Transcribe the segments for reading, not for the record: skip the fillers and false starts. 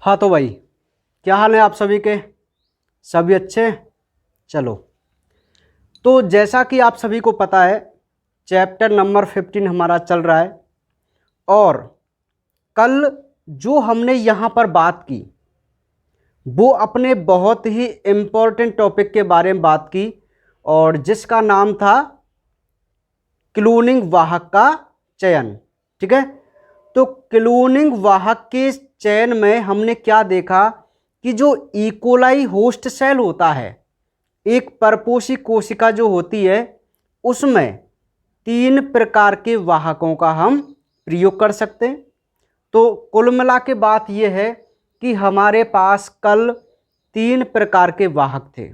हाँ तो भाई, क्या हाल है आप सभी के? सभी अच्छे? चलो, तो जैसा कि आप सभी को पता है, चैप्टर नंबर 15 हमारा चल रहा है। और कल जो हमने यहाँ पर बात की वो अपने बहुत ही इम्पोर्टेंट टॉपिक के बारे में बात की, और जिसका नाम था क्लोनिंग वाहक का चयन। ठीक है, तो क्लोनिंग वाहक के चयन में हमने क्या देखा कि जो इकोलाई होस्ट सेल होता है, एक परपोषी कोशिका जो होती है, उसमें 3 प्रकार के वाहकों का हम प्रयोग कर सकते हैं। तो कुल मिला के बात यह है कि हमारे पास कल 3 प्रकार के वाहक थे।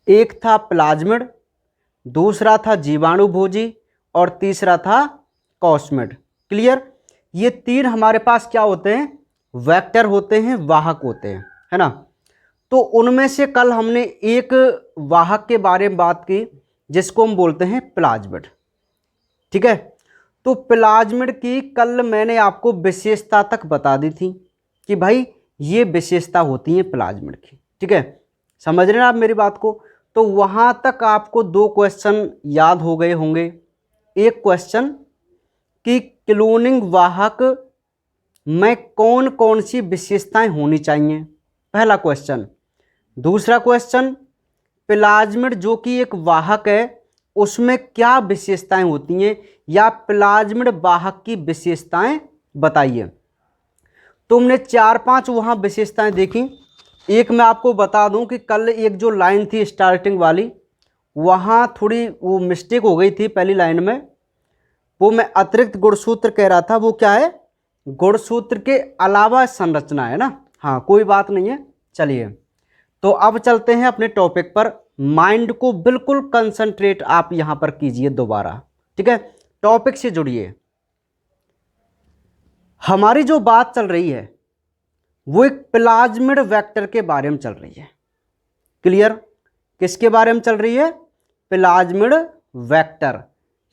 एक था प्लाज्मिड, दूसरा था जीवाणुभोजी, और तीसरा था कॉस्मिड। क्लियर? ये 3 हमारे पास क्या होते हैं? वेक्टर होते हैं, वाहक होते हैं, है ना। तो उनमें से कल हमने एक वाहक के बारे में बात की जिसको हम बोलते हैं प्लाज्मिड। ठीक है, तो प्लाज्मिड की कल मैंने आपको विशेषता तक बता दी थी कि भाई ये विशेषता होती है प्लाज्मिड की। ठीक है, समझ रहे हैं आप मेरी बात को? तो वहां तक आपको 2 क्वेश्चन याद हो गए होंगे। एक क्वेश्चन कि क्लोनिंग वाहक में कौन कौन सी विशेषताएं होनी चाहिए, पहला क्वेश्चन। दूसरा क्वेश्चन, प्लाज्मिड जो कि एक वाहक है उसमें क्या विशेषताएं होती हैं, या प्लाज्मिड वाहक की विशेषताएं बताइए। तो हमने 4-5 वहां विशेषताएं देखी। एक मैं आपको बता दूं कि कल एक जो लाइन थी स्टार्टिंग वाली, वहां थोड़ी वो मिस्टेक हो गई थी पहली लाइन में। वो मैं अतिरिक्त गुणसूत्र कह रहा था, वो क्या है? गुणसूत्र के अलावा संरचना है ना। हाँ, कोई बात नहीं है। चलिए, तो अब चलते हैं अपने टॉपिक पर। माइंड को बिल्कुल कंसंट्रेट आप यहां पर कीजिए दोबारा। ठीक है, टॉपिक से जुड़िए। हमारी जो बात चल रही है वो एक प्लाज्मिड वेक्टर के बारे में चल रही है। क्लियर? किसके बारे में चल रही है? Plasmid vector.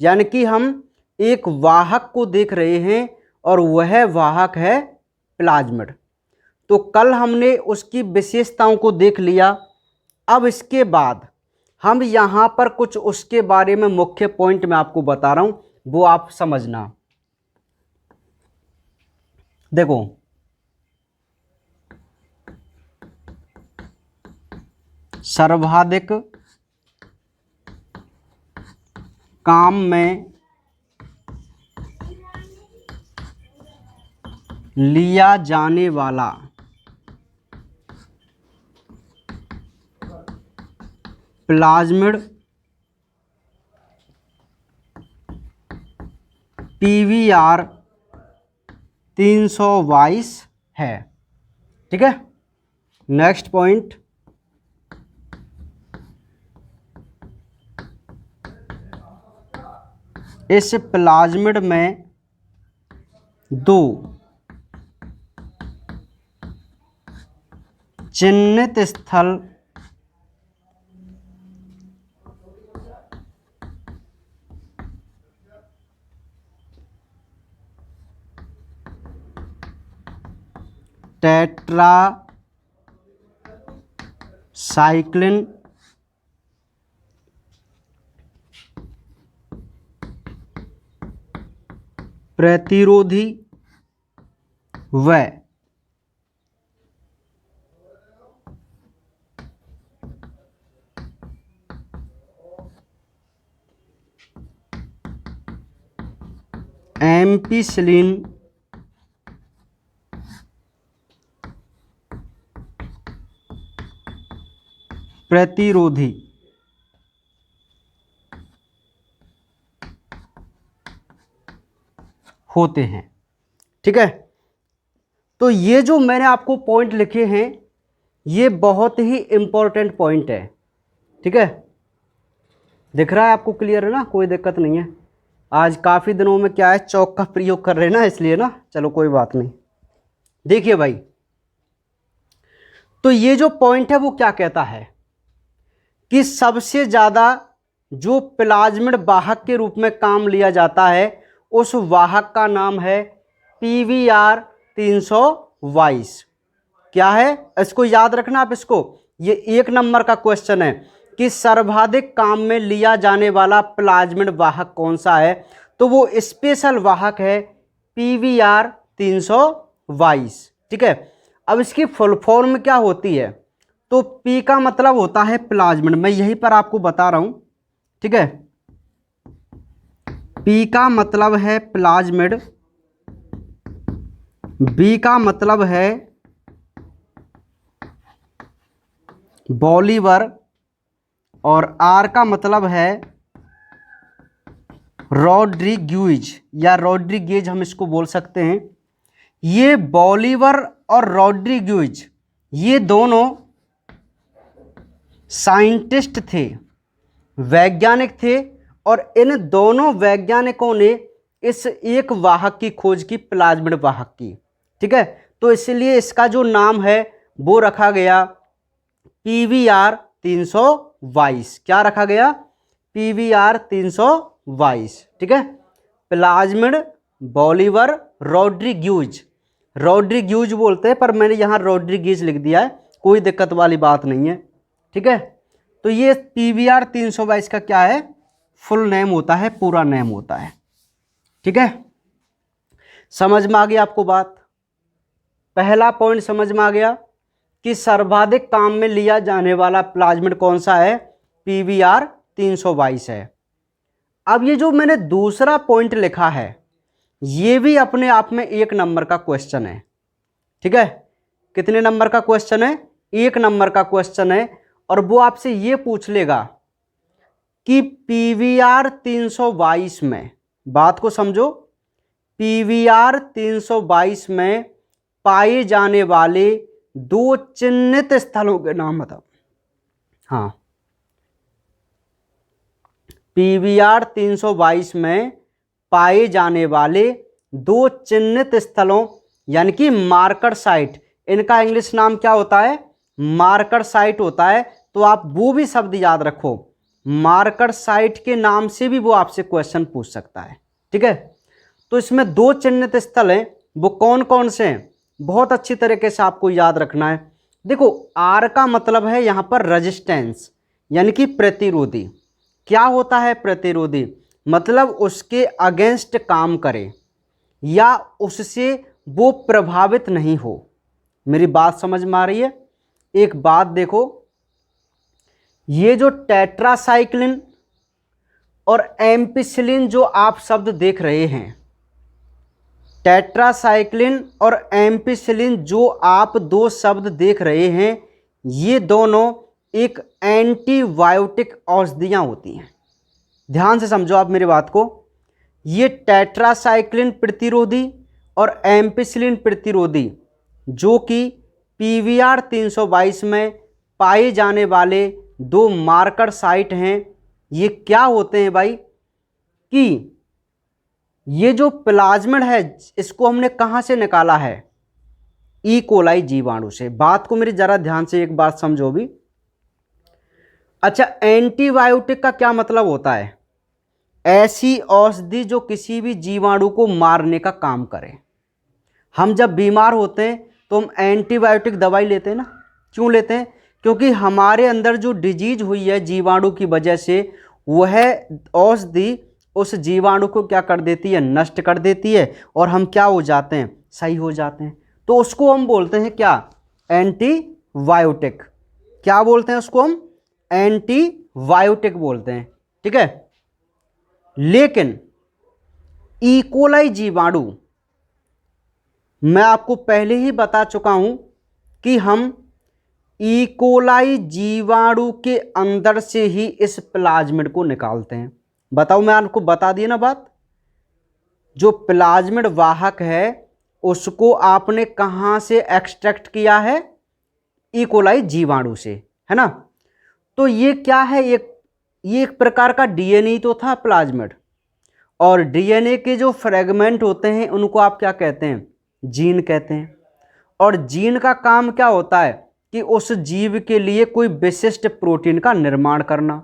यानी कि हम एक वाहक को देख रहे हैं और वह वाहक है प्लाज्मिड। तो कल हमने उसकी विशेषताओं को देख लिया। अब इसके बाद हम यहां पर कुछ उसके बारे में मुख्य पॉइंट मैं आपको बता रहा हूं, वो आप समझना। देखो, सर्वाधिक काम में लिया जाने वाला प्लाज्मिड PVR 322 है। ठीक है, नेक्स्ट पॉइंट, इस प्लाज्मिड में 2 चिह्नित स्थल टेट्रासाइक्लिन प्रतिरोधी व एम्पिसिलिन प्रतिरोधी होते हैं। ठीक है, तो ये जो मैंने आपको पॉइंट लिखे हैं ये बहुत ही इंपॉर्टेंट पॉइंट है। ठीक है, दिख रहा है आपको? क्लियर है ना? कोई दिक्कत नहीं है। आज काफ़ी दिनों में क्या है, चौक का प्रयोग कर रहे हैं ना, इसलिए ना। चलो कोई बात नहीं। देखिए भाई, तो ये जो पॉइंट है वो क्या कहता है कि सबसे ज़्यादा जो प्लाज्मिड वाहक के रूप में काम लिया जाता है उस वाहक का नाम है PVR 322। क्या है, इसको याद रखना आप इसको, ये 1 नंबर का क्वेश्चन है कि सर्वाधिक काम में लिया जाने वाला प्लाज्मिड वाहक कौन सा है, तो वो स्पेशल वाहक है PVR 322। ठीक है, अब इसकी फुल फॉर्म क्या होती है, तो P का मतलब होता है प्लाज्मिड, मैं यहीं पर आपको बता रहा हूं। ठीक है, P का मतलब है प्लाज्मिड, B का मतलब है बॉलीवर, और R का मतलब है रॉड्रिग्यूज या रॉड्रिगेज हम इसको बोल सकते हैं। ये बॉलीवर और रॉड्रिग्यूज ये दोनों साइंटिस्ट थे, वैज्ञानिक थे, और इन दोनों वैज्ञानिकों ने इस एक वाहक की खोज की, प्लाज्मिड वाहक की। ठीक है, तो इसलिए इसका जो नाम है वो रखा गया PVR 322। क्या रखा गया, PVR 322। ठीक है, प्लाज्मिड, बॉलीवर, रॉड्रिग्यूज, रॉड्रिग्यूज बोलते हैं पर मैंने यहाँ रॉड्रिगेज लिख दिया है, कोई दिक्कत वाली बात नहीं है। ठीक है, तो ये PVR 322 का क्या है, फुल नेम होता है, पूरा नेम होता है। ठीक है, समझ में आ गई आपको बात, पहला पॉइंट समझ में आ गया कि सर्वाधिक काम में लिया जाने वाला प्लाज्मिड कौन सा है, PVR 322 है। अब ये जो मैंने दूसरा पॉइंट लिखा है ये भी अपने आप में 1 नंबर का क्वेश्चन है। ठीक है, कितने नंबर का क्वेश्चन है, 1 नंबर का क्वेश्चन है, और वो आपसे ये पूछ लेगा कि PVR 322 में, बात को समझो, PVR 322 में पाए जाने वाले 2 चिन्हित स्थलों के नाम बताओ। हाँ, PVR 322 में पाए जाने वाले 2 चिन्हित स्थलों यानी कि मार्कर साइट, इनका इंग्लिश नाम क्या होता है, मार्कर साइट होता है। तो आप वो भी शब्द याद रखो, मार्कर साइट के नाम से भी वो आपसे क्वेश्चन पूछ सकता है। ठीक है, तो इसमें 2 चिन्हित स्थल हैं, वो कौन कौन से हैं, बहुत अच्छी तरीके से आपको याद रखना है। देखो, R का मतलब है यहां पर रेजिस्टेंस यानी कि प्रतिरोधी। क्या होता है प्रतिरोधी, मतलब उसके अगेंस्ट काम करे या उससे वो प्रभावित नहीं हो। मेरी बात समझ में आ रही है? एक बात देखो, ये जो टेट्रासाइक्लिन और एम्पिसिलिन जो आप शब्द देख रहे हैं, टेट्रासाइक्लिन और एम्पिसिलिन जो आप 2 शब्द देख रहे हैं, ये दोनों एक एंटीबायोटिक औषधियां होती हैं। ध्यान से समझो आप मेरी बात को, ये टेट्रासाइक्लिन प्रतिरोधी और एम्पिसिलिन प्रतिरोधी जो कि PVR 322 में पाए जाने वाले 2 मार्कर साइट हैं, ये क्या होते हैं भाई, कि ये जो प्लाज्मिड है इसको हमने कहाँ से निकाला है, ई कोलाई जीवाणु से। बात को मेरी जरा ध्यान से एक बात समझो भी। अच्छा, एंटीबायोटिक का क्या मतलब होता है, ऐसी औषधि जो किसी भी जीवाणु को मारने का काम करे। हम जब बीमार होते हैं तो हम एंटीबायोटिक दवाई लेते हैं ना, क्यों लेते हैं, क्योंकि हमारे अंदर जो डिजीज हुई है जीवाणु की वजह से, वह औषधि उस जीवाणु को क्या कर देती है, नष्ट कर देती है, और हम क्या हो जाते हैं, सही हो जाते हैं। तो उसको हम बोलते हैं क्या, एंटीबायोटिक। क्या बोलते हैं उसको हम, एंटीबायोटिक बोलते हैं। ठीक है, लेकिन ई कोलाई जीवाणु, मैं आपको पहले ही बता चुका हूं कि हम ई कोलाई जीवाणु के अंदर से ही इस प्लाज्मिड को निकालते हैं। बताओ, मैं आपको बता दिया ना बात, जो प्लाज्मिड वाहक है उसको आपने कहां से एक्सट्रैक्ट किया है, ई कोलाई जीवाणु से, है ना। तो ये क्या है, ये एक प्रकार का DNA तो था प्लाज्मिड, और DNA के जो फ्रेगमेंट होते हैं उनको आप क्या कहते हैं, जीन कहते हैं। और जीन का काम क्या होता है कि उस जीव के लिए कोई विशिष्ट प्रोटीन का निर्माण करना।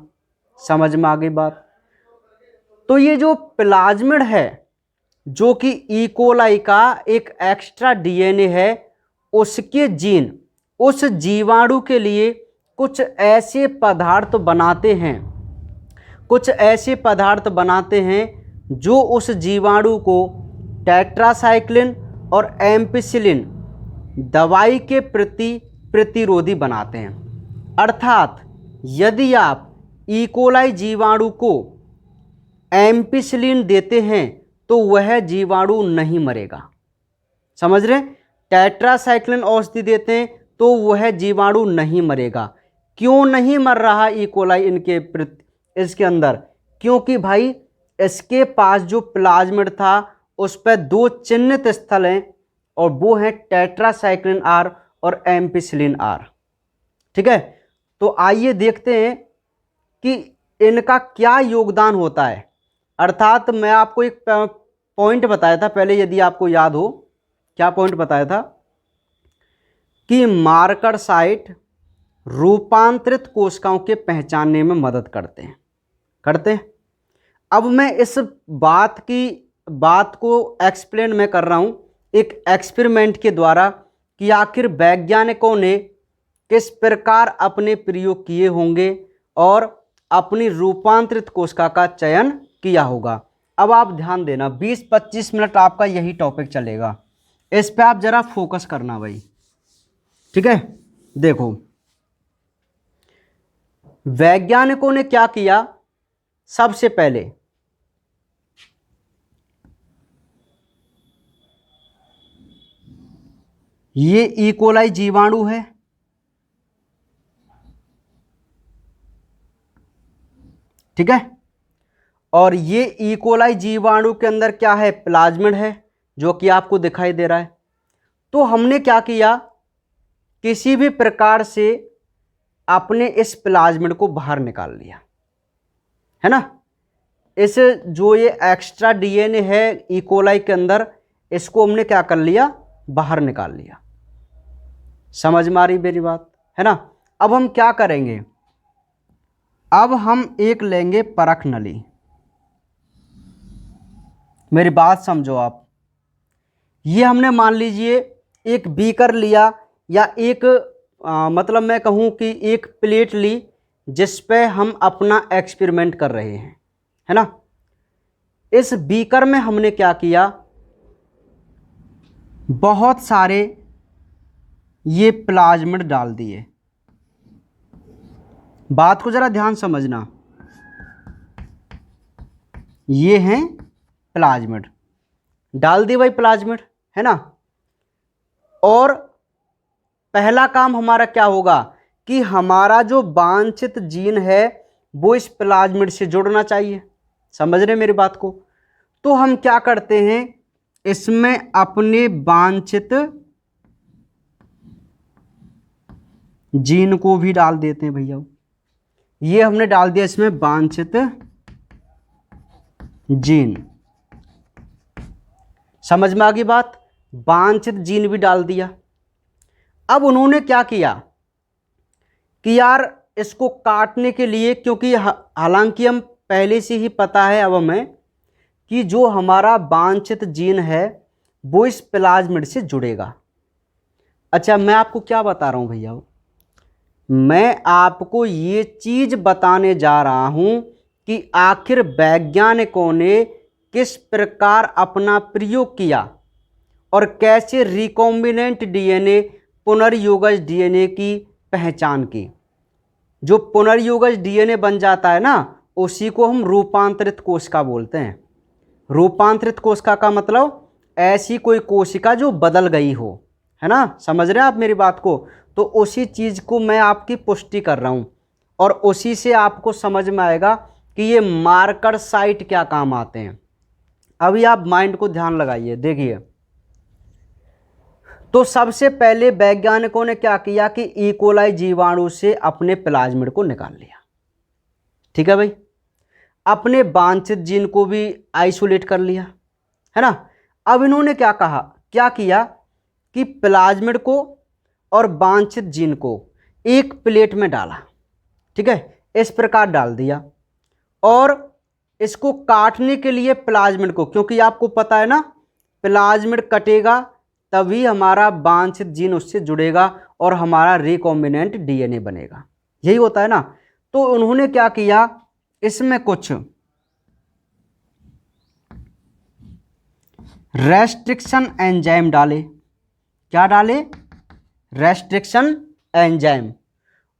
समझ में आ गई बात। तो ये जो प्लाज्मिड है जो कि ई कोलाई का एक एक्स्ट्रा DNA है, उसके जीन उस जीवाणु के लिए कुछ ऐसे पदार्थ बनाते हैं जो उस जीवाणु को टेट्रासाइक्लिन और एम्पिसिलिन दवाई के प्रति प्रतिरोधी बनाते हैं। अर्थात यदि आप इकोलाई जीवाणु को एम्पिसिलिन देते हैं तो वह जीवाणु नहीं मरेगा। समझ रहे? टेट्रासाइक्लिन औषधि देते हैं तो वह जीवाणु नहीं मरेगा। क्यों नहीं मर रहा इकोलाई इसके अंदर? क्योंकि भाई इसके पास जो प्लाज्मिड था उस पर 2 चिन्हित स्थल हैं और वो हैं टेट्रासाइक्लिन आर और एम्पिसिलिन आर। ठीक है, तो आइए देखते हैं कि इनका क्या योगदान होता है। अर्थात मैं आपको एक पॉइंट बताया था पहले, यदि आपको याद हो। क्या पॉइंट बताया था? कि मार्कर साइट रूपांतरित कोशिकाओं के पहचानने में मदद करते हैं। अब मैं इस बात को एक्सप्लेन मैं कर रहा हूं एक एक्सपेरिमेंट के द्वारा कि आखिर वैज्ञानिकों ने किस प्रकार अपने प्रयोग किए होंगे और अपनी रूपांतरित कोशिका का चयन किया होगा। अब आप ध्यान देना, 20-25 मिनट आपका यही टॉपिक चलेगा, इस पे आप जरा फोकस करना भाई। ठीक है, देखो वैज्ञानिकों ने क्या किया। सबसे पहले ये इकोलाई जीवाणु है, ठीक है, और ये इकोलाई जीवाणु के अंदर क्या है? प्लाज्मिड है, जो कि आपको दिखाई दे रहा है। तो हमने क्या किया, किसी भी प्रकार से अपने इस प्लाज्मिड को बाहर निकाल लिया, है ना। इस जो ये एक्स्ट्रा डीएनए है इकोलाई के अंदर, इसको हमने क्या कर लिया? बाहर निकाल लिया। समझ में आ रही मेरी बात, है ना। अब हम क्या करेंगे? अब हम एक लेंगे परख नली। मेरी बात समझो आप। ये हमने मान लीजिए एक बीकर लिया या एक मतलब मैं कहूँ कि एक प्लेट ली जिस पे हम अपना एक्सपेरिमेंट कर रहे हैं, है ना। इस बीकर में हमने क्या किया? बहुत सारे ये प्लाज्मिड डाल दिए। बात को जरा ध्यान समझना, ये हैं प्लाज्मिड, डाल दिए भाई प्लाज्मिड, है ना। और पहला काम हमारा क्या होगा कि हमारा जो वांछित जीन है वो इस प्लाज्मिड से जुड़ना चाहिए। समझ रहे मेरी बात को? तो हम क्या करते हैं, इसमें अपने वांछित जीन को भी डाल देते हैं भैया। ये हमने डाल दिया इसमें वांछित जीन। समझ में आ गई बात? वांछित जीन भी डाल दिया। अब उन्होंने क्या किया कि यार इसको काटने के लिए, क्योंकि हालांकि हम पहले से ही पता है अब हमें कि जो हमारा वांछित जीन है वो इस प्लाज्मिड से जुड़ेगा। अच्छा, मैं आपको क्या बता रहा हूं भैया? मैं आपको ये चीज बताने जा रहा हूं कि आखिर वैज्ञानिकों ने किस प्रकार अपना प्रयोग किया और कैसे रिकॉम्बिनेंट डीएनए, पुनर्योगज डीएनए की पहचान की। जो पुनर्योगज डीएनए बन जाता है ना, उसी को हम रूपांतरित कोशिका बोलते हैं। रूपांतरित कोशिका का मतलब ऐसी कोई कोशिका जो बदल गई हो, है ना। समझ रहे हैं आप मेरी बात को? तो उसी चीज़ को मैं आपकी पुष्टि कर रहा हूँ और उसी से आपको समझ में आएगा कि ये मार्कर साइट क्या काम आते हैं। अभी आप माइंड को ध्यान लगाइए, देखिए। तो सबसे पहले वैज्ञानिकों ने क्या किया कि इकोलाई जीवाणु से अपने प्लाज्मिड को निकाल लिया, ठीक है भाई। अपने वांछित जीन को भी आइसोलेट कर लिया, है ना। अब इन्होंने क्या किया कि प्लाज्मिड को और वांछित जीन को एक प्लेट में डाला, ठीक है, इस प्रकार डाल दिया। और इसको काटने के लिए प्लाज्मिड को, क्योंकि आपको पता है ना प्लाज्मिड कटेगा तभी हमारा वांछित जीन उससे जुड़ेगा और हमारा रिकॉम्बिनेंट डीएनए बनेगा। यही होता है ना। तो उन्होंने क्या किया, इसमें कुछ रेस्ट्रिक्शन एंजाइम डाले। क्या डाले? Restriction enzyme.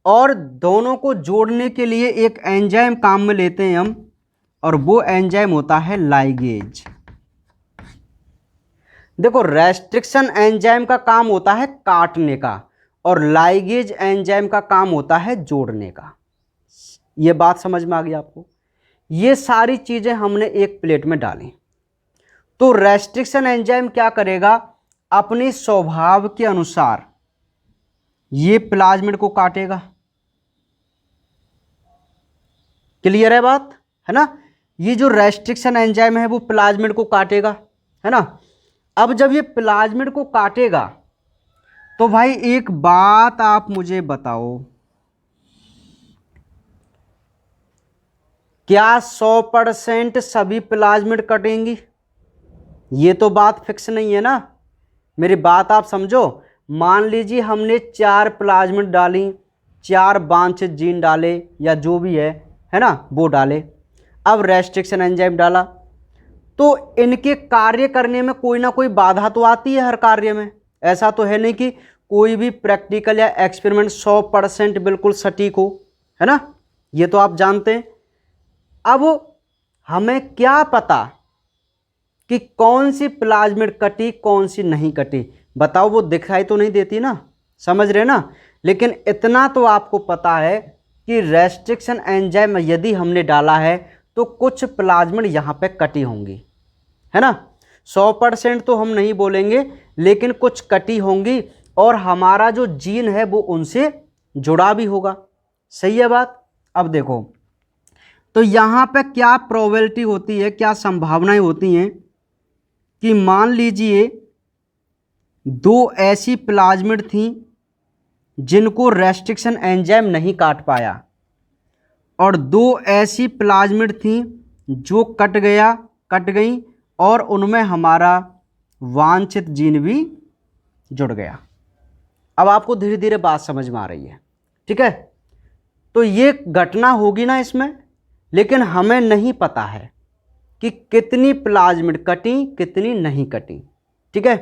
और दोनों को जोड़ने के लिए एक एंजाइम काम में लेते हैं हम, और वो एंजाइम होता है लाइगेज। देखो, रेस्ट्रिक्शन एंजाइम का काम होता है काटने का और लाइगेज एंजाइम का काम होता है जोड़ने का। ये बात समझ में आ गई आपको? ये सारी चीजें हमने एक प्लेट में डाली। तो रेस्ट्रिक्शन एंजाइम क्या करेगा, अपने स्वभाव के अनुसार ये प्लाज्मिड को काटेगा। क्लियर है बात, है ना? ये जो रेस्ट्रिक्शन एंजाइम है वो प्लाज्मिड को काटेगा, है ना? अब जब ये प्लाज्मिड को काटेगा तो भाई एक बात आप मुझे बताओ, क्या 100% सभी प्लाज्मिड कटेंगी? ये तो बात फिक्स नहीं है ना। मेरी बात आप समझो। मान लीजिए हमने 4 प्लाज्मिड डाली, 4 वांछित जीन डाले या जो भी है ना, वो डाले। अब रेस्ट्रिक्शन एंजाइम डाला तो इनके कार्य करने में कोई ना कोई बाधा तो आती है हर कार्य में। ऐसा तो है नहीं कि कोई भी प्रैक्टिकल या एक्सपेरिमेंट 100% बिल्कुल सटीक हो, है ना? ये तो आप जानते हैं। अब हमें क्या पता कि कौन सी प्लाज्मिड कटी, कौन सी नहीं कटी? बताओ, वो दिखाई तो नहीं देती ना, समझ रहे ना? लेकिन इतना तो आपको पता है कि रेस्ट्रिक्शन एंजाइम यदि हमने डाला है तो कुछ प्लाज्मिड यहाँ पे कटी होंगी, है ना? 100% तो हम नहीं बोलेंगे, लेकिन कुछ कटी होंगी और हमारा जो जीन है वो उनसे जुड़ा भी होगा। सही है बात? अब देखो, तो यहाँ पे क्या प्रोबेबिलिटी होती है, क्या संभावनाएं होती हैं कि मान लीजिए 2 ऐसी प्लाज्मिड थी जिनको रेस्ट्रिक्शन एंजाइम नहीं काट पाया, और 2 ऐसी प्लाज्मिड थी जो कट गई और उनमें हमारा वांछित जीन भी जुड़ गया। अब आपको धीरे धीरे बात समझ में आ रही है, ठीक है? तो ये घटना होगी ना इसमें, लेकिन हमें नहीं पता है कि कितनी प्लाज्मिड कटी, कितनी नहीं कटी, ठीक है?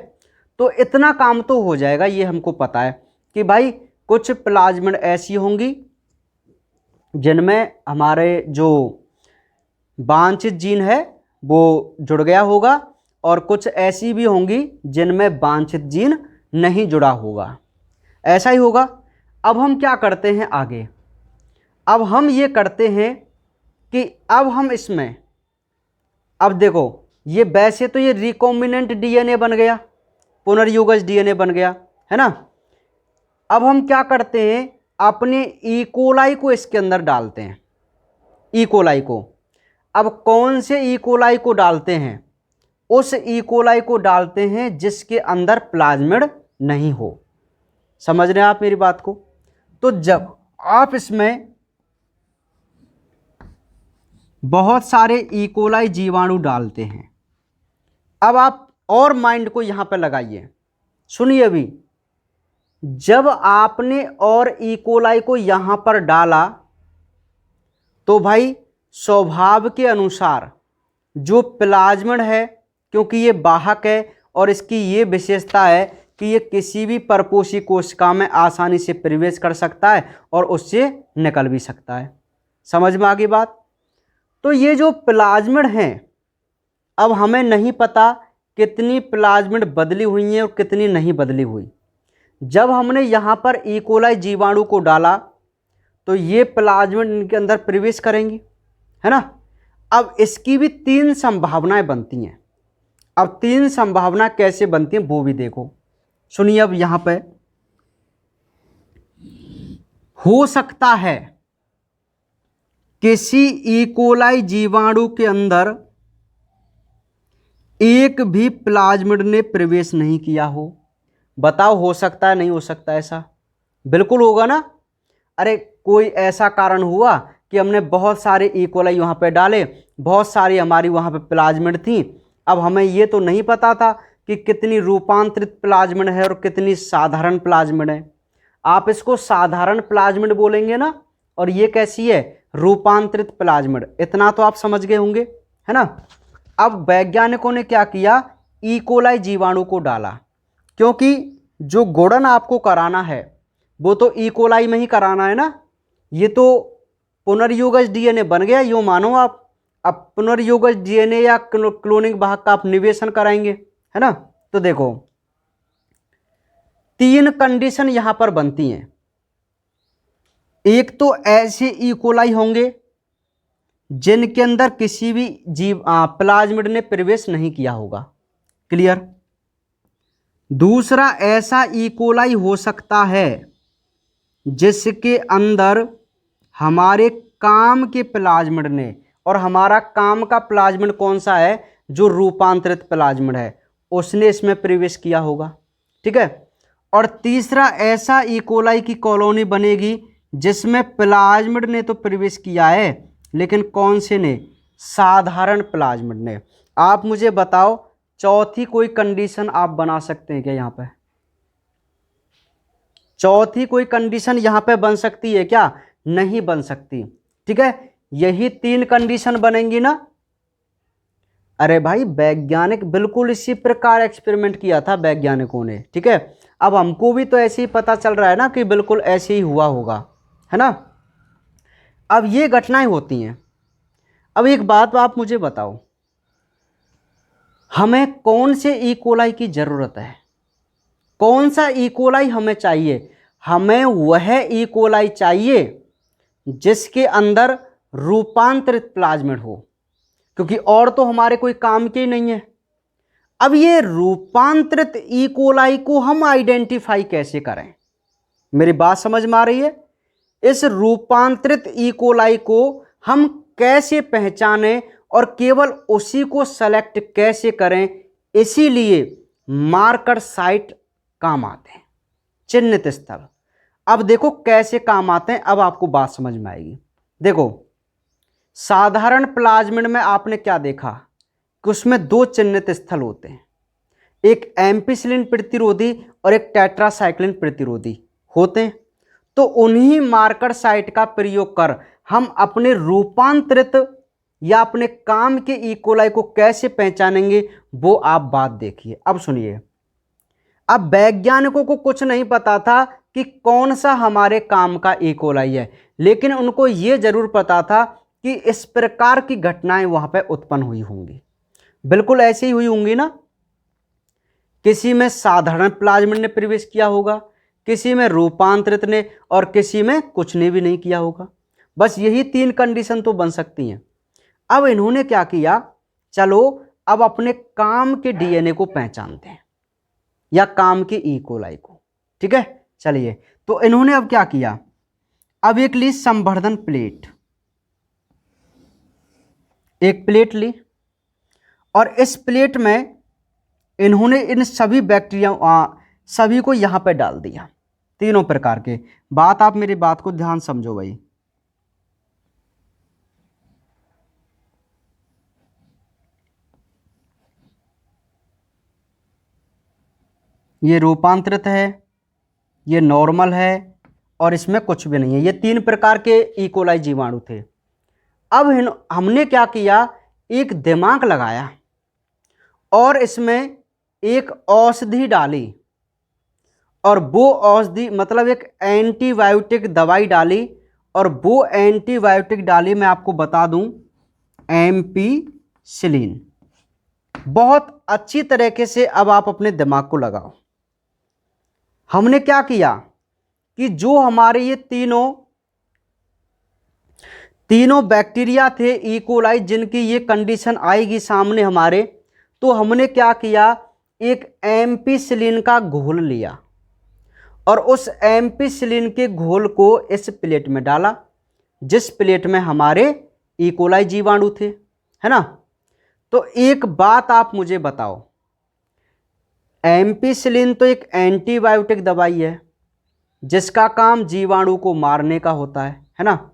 तो इतना काम तो हो जाएगा, ये हमको पता है कि भाई कुछ प्लाज्मिड ऐसी होंगी जिनमें हमारे जो वांछित जीन है वो जुड़ गया होगा, और कुछ ऐसी भी होंगी जिनमें वांछित जीन नहीं जुड़ा होगा। ऐसा ही होगा। अब हम क्या करते हैं आगे? अब हम ये करते हैं कि अब हम इसमें, अब देखो, ये वैसे तो ये रिकॉम्बिनेंट डीएनए बन गया, पुनर्युगज डीएनए बन गया, है ना? अब हम क्या करते हैं, अपने इकोलाई को इसके अंदर डालते हैं, इकोलाई को। अब कौन से इकोलाई को डालते हैं? उस इकोलाई को डालते हैं जिसके अंदर प्लाज्मिड नहीं हो। समझ रहे हैं आप मेरी बात को? तो जब आप इसमें बहुत सारे इकोलाई जीवाणु डालते हैं, अब आप और माइंड को यहां पर लगाइए, सुनिए। अभी जब आपने और इकोलाई को यहां पर डाला तो भाई स्वभाव के अनुसार जो प्लाज्मिड है, क्योंकि ये वाहक है और इसकी ये विशेषता है कि ये किसी भी परपोषी कोशिका में आसानी से प्रवेश कर सकता है और उससे निकल भी सकता है। समझ में आ गई बात? तो ये जो प्लाज्मिड हैं, अब हमें नहीं पता कितनी प्लाज्मिड बदली हुई हैं और कितनी नहीं बदली हुई। जब हमने यहाँ पर इकोलाई जीवाणु को डाला तो ये प्लाज्मिड इनके अंदर प्रवेश करेंगी, है ना? अब इसकी भी 3 संभावनाएं बनती हैं। अब 3 संभावना कैसे बनती हैं वो भी देखो, सुनिए। अब यहाँ पे हो सकता है किसी इकोलाई जीवाणु के अंदर एक भी प्लाज्मिड ने प्रवेश नहीं किया हो। बताओ, हो सकता है नहीं हो सकता? ऐसा बिल्कुल होगा ना। अरे कोई ऐसा कारण हुआ कि हमने बहुत सारे इकोलाई वहाँ पे डाले, बहुत सारी हमारी वहाँ पे प्लाज्मिड थी। अब हमें ये तो नहीं पता था कि कितनी रूपांतरित प्लाज्मिड है और कितनी साधारण प्लाज्मिड है। आप इसको साधारण प्लाज्मिड बोलेंगे ना, और ये कैसी है, रूपांतरित प्लाज्मिड। इतना तो आप समझ गए होंगे, है ना। अब वैज्ञानिकों ने क्या किया, इकोलाई जीवाणु को डाला, क्योंकि जो गुणन आपको कराना है वो तो इकोलाई में ही कराना है ना। ये तो पुनर्योगज डीएनए बन गया, यूँ मानो आप। अब पुनर्योगज डीएनए या क्लोनिंग वाहक का आप निवेशन कराएंगे, है ना। तो देखो 3 कंडीशन यहां पर बनती हैं। एक तो ऐसे इकोलाई होंगे जिनके अंदर किसी भी जीव प्लाज्मिड ने प्रवेश नहीं किया होगा, क्लियर। दूसरा, ऐसा इकोलाई हो सकता है जिसके अंदर हमारे काम के प्लाज्मिड ने, और हमारा काम का प्लाज्मिड कौन सा है, जो रूपांतरित प्लाज्मिड है, उसने इसमें प्रवेश किया होगा, ठीक है। और तीसरा, ऐसा इकोलाई की कॉलोनी बनेगी जिसमें प्लाज्मिड ने तो प्रवेश किया है, लेकिन कौन से ने, साधारण प्लाज्मिड ने। आप मुझे बताओ चौथी कोई कंडीशन आप बना सकते हैं क्या यहाँ पे? चौथी कोई कंडीशन यहाँ पे बन सकती है क्या? नहीं बन सकती, ठीक है। यही 3 कंडीशन बनेंगी ना। अरे भाई वैज्ञानिक बिल्कुल इसी प्रकार एक्सपेरिमेंट किया था वैज्ञानिकों ने, ठीक है। अब हमको भी तो ऐसे ही पता चल रहा है ना कि बिल्कुल ऐसे ही हुआ होगा, है ना। अब ये घटनाएं होती हैं। अब एक बात आप मुझे बताओ, हमें कौन से इकोलाई की जरूरत है, कौन सा इकोलाई हमें चाहिए? हमें वह इकोलाई चाहिए जिसके अंदर रूपांतरित प्लाज्मिड हो, क्योंकि और तो हमारे कोई काम के ही नहीं है। अब ये रूपांतरित इकोलाई को हम आइडेंटिफाई कैसे करें? मेरी बात समझ में आ रही है? इस रूपांतरित इकोलाई को हम कैसे पहचानें और केवल उसी को सेलेक्ट कैसे करें? इसीलिए मार्कर साइट काम आते हैं, चिन्हित स्थल। अब देखो कैसे काम आते हैं, अब आपको बात समझ में आएगी। देखो साधारण प्लाज्मिड में आपने क्या देखा कि उसमें 2 चिन्हित स्थल होते हैं, एक एम्पिसिलिन प्रतिरोधी और एक टेट्रासाइक्लिन प्रतिरोधी होते हैं। तो उन्हीं मार्कर साइट का प्रयोग कर हम अपने रूपांतरित या अपने काम के इकोलाई को कैसे पहचानेंगे, वो आप बात देखिए। अब सुनिए, अब वैज्ञानिकों को कुछ नहीं पता था कि कौन सा हमारे काम का इकोलाई है, लेकिन उनको ये जरूर पता था कि इस प्रकार की घटनाएं वहां पर उत्पन्न हुई होंगी। बिल्कुल ऐसे ही हुई होंगी ना। किसी में साधारण प्लाज्मिड ने प्रवेश किया होगा, किसी में रूपांतरित ने, और किसी में कुछ ने भी नहीं किया होगा। बस यही 3 कंडीशन तो बन सकती हैं। अब इन्होंने क्या किया, चलो अब अपने काम के डीएनए को पहचानते हैं या काम के इकोलाई को, ठीक है। चलिए, तो इन्होंने अब क्या किया, अब एक ली संवर्धन प्लेट, एक प्लेट ली, और इस प्लेट में इन्होंने इन सभी बैक्टीरिया सभी को यहां पर डाल दिया, तीनों प्रकार के। बात आप मेरी बात को ध्यान समझो भाई। ये रूपांतरित है, ये नॉर्मल है, और इसमें कुछ भी नहीं है। ये 3 प्रकार के इकोलाई जीवाणु थे। अब हमने क्या किया, एक दिमाग लगाया और इसमें एक औषधि डाली, और वो औषधि मतलब एक एंटीबायोटिक दवाई डाली, और वो एंटीबायोटिक डाली, मैं आपको बता दूं, एम्पिसिलिन। बहुत अच्छी तरीके से अब आप अपने दिमाग को लगाओ। हमने क्या किया कि जो हमारे ये तीनों बैक्टीरिया थे इकोलाई, जिनकी ये कंडीशन आएगी सामने हमारे, तो हमने क्या किया, एक एम्पिसिलिन का घोल लिया और उस एम्पिसिलिन के घोल को इस प्लेट में डाला, जिस प्लेट में हमारे इकोलाई जीवाणु थे, है ना। तो एक बात आप मुझे बताओ, एम्पिसिलिन तो एक एंटीबायोटिक दवाई है जिसका काम जीवाणु को मारने का होता है ना।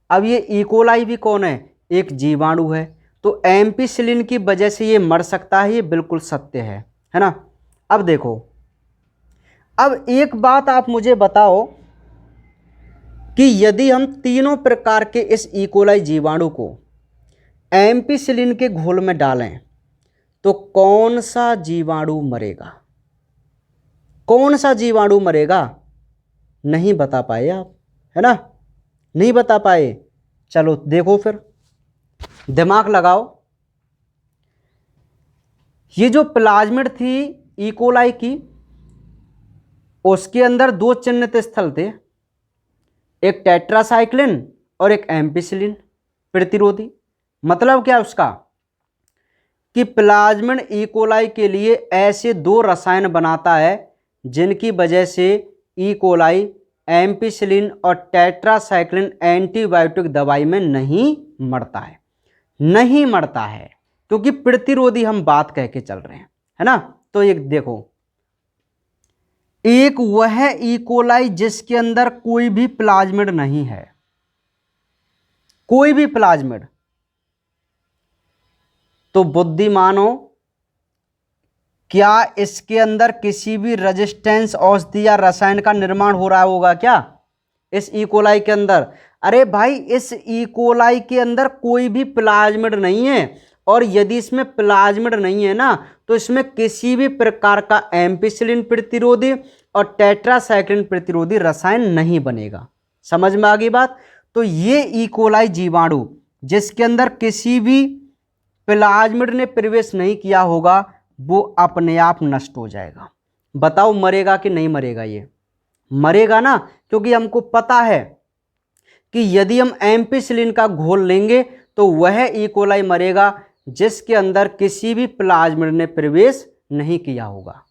अब ये इकोलाई भी कौन है, एक जीवाणु है, तो एम्पिसिलिन की वजह से ये मर सकता है, ये बिल्कुल सत्य है। है ना। अब देखो, अब एक बात आप मुझे बताओ कि यदि हम तीनों प्रकार के इस इकोलाई जीवाणु को एम्पिसिलिन के घोल में डालें तो कौन सा जीवाणु मरेगा? कौन सा जीवाणु मरेगा? नहीं बता पाए आप, है ना, नहीं बता पाए। चलो देखो फिर, दिमाग लगाओ। ये जो प्लाज्मिड थी इकोलाई की, उसके अंदर दो चिन्हित स्थल थे, एक टेट्रासाइक्लिन और एक एम्पिसिलिन प्रतिरोधी। मतलब क्या उसका कि प्लाज्मिड इकोलाई के लिए ऐसे दो रसायन बनाता है जिनकी वजह से इकोलाई एम्पिसिलिन और टेट्रासाइक्लिन एंटीबायोटिक दवाई में नहीं मरता है, नहीं मरता है, क्योंकि प्रतिरोधी हम बात कह के चल रहे हैं, है ना। तो एक देखो, एक वह इकोलाई जिसके अंदर कोई भी प्लाज्मिड नहीं है, कोई भी प्लाज्मिड। तो बुद्धिमानो, क्या इसके अंदर किसी भी रेजिस्टेंस औषधि या रसायन का निर्माण हो रहा होगा क्या इस इकोलाई के अंदर? अरे भाई, इस इकोलाई के अंदर कोई भी प्लाज्मिड नहीं है, और यदि इसमें प्लाज्मिड नहीं है ना, तो इसमें किसी भी प्रकार का एम्पिसिलिन प्रतिरोधी और टेट्रासाइक्लिन प्रतिरोधी रसायन नहीं बनेगा। समझ में आ गई बात? तो ये इकोलाई जीवाणु जिसके अंदर किसी भी प्लाज्मिड ने प्रवेश नहीं किया होगा, वो अपने आप नष्ट हो जाएगा। बताओ मरेगा कि नहीं मरेगा? ये मरेगा ना, क्योंकि हमको पता है कि यदि हम एम्पिसिलिन का घोल लेंगे तो वह इकोलाई मरेगा जिसके अंदर किसी भी प्लाज्मिड ने प्रवेश नहीं किया होगा।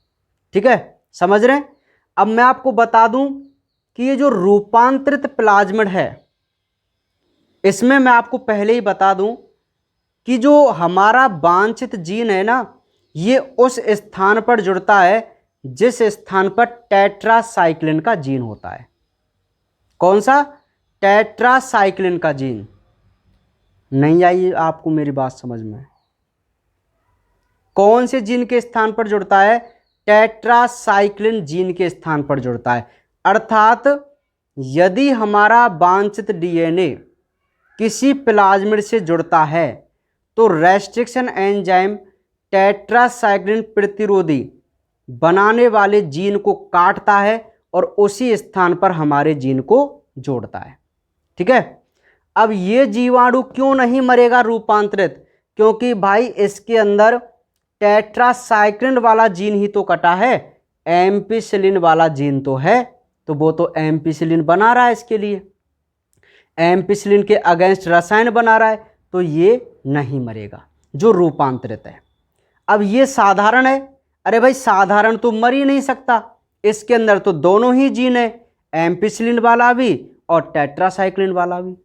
ठीक है, समझ रहे हैं? अब मैं आपको बता दूं कि ये जो रूपांतरित प्लाज्मिड है, इसमें मैं आपको पहले ही बता दूं कि जो हमारा वांछित जीन है ना, ये उस स्थान पर जुड़ता है जिस स्थान पर टेट्रासाइक्लिन का जीन होता है। कौन सा? टेट्रासाइक्लिन का जीन। नहीं आई आपको मेरी बात समझ में? कौन से जीन के स्थान पर जुड़ता है? टेट्रासाइक्लिन जीन के स्थान पर जुड़ता है। अर्थात यदि हमारा वांछित डीएनए किसी प्लाज्मिड से जुड़ता है तो रेस्ट्रिक्शन एंजाइम टेट्रासाइक्लिन प्रतिरोधी बनाने वाले जीन को काटता है और उसी स्थान पर हमारे जीन को जोड़ता है। ठीक है, अब ये जीवाणु क्यों नहीं मरेगा रूपांतरित? क्योंकि भाई इसके अंदर टेट्रासाइक्लिन वाला जीन ही तो कटा है, एम्पिसिलिन वाला जीन तो है, तो वो तो एम्पिसिलिन बना रहा है, इसके लिए एम्पिसिलिन के अगेंस्ट रसायन बना रहा है, तो ये नहीं मरेगा जो रूपांतरित है। अब ये साधारण है, अरे भाई साधारण तो मर ही नहीं सकता, इसके अंदर तो दोनों ही जीन है, एम्पिसिलिन वाला भी और टेट्रासाइक्लिन वाला भी।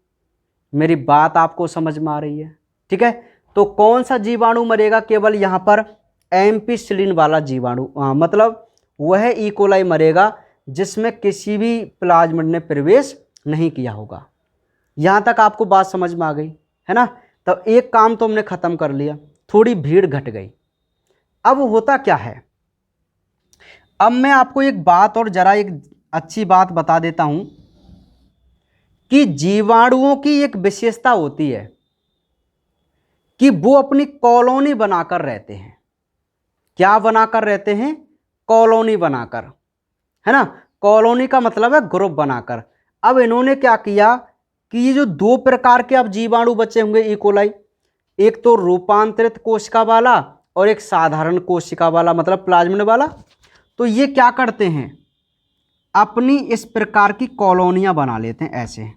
मेरी बात आपको समझ में आ रही है? ठीक है, तो कौन सा जीवाणु मरेगा? केवल यहाँ पर एम्पिसिलिन वाला जीवाणु, मतलब वह इकोलाई मरेगा जिसमें किसी भी प्लाज्मिड ने प्रवेश नहीं किया होगा। यहाँ तक आपको बात समझ में आ गई है ना? तो एक काम तो हमने खत्म कर लिया, थोड़ी भीड़ घट गई। अब होता क्या है, अब मैं आपको एक बात और जरा एक अच्छी बात बता देता हूं कि जीवाणुओं की एक विशेषता होती है कि वो अपनी कॉलोनी बनाकर रहते हैं। क्या बनाकर रहते हैं? कॉलोनी बनाकर, है ना। कॉलोनी का मतलब है ग्रुप बनाकर। अब इन्होंने क्या किया कि ये जो दो प्रकार के अब जीवाणु बचे होंगे इकोलाई, एक तो रूपांतरित कोशिका वाला और एक साधारण कोशिका वाला, मतलब प्लाज्मिड वाला, तो ये क्या करते हैं, अपनी इस प्रकार की कॉलोनियां बना लेते हैं। ऐसे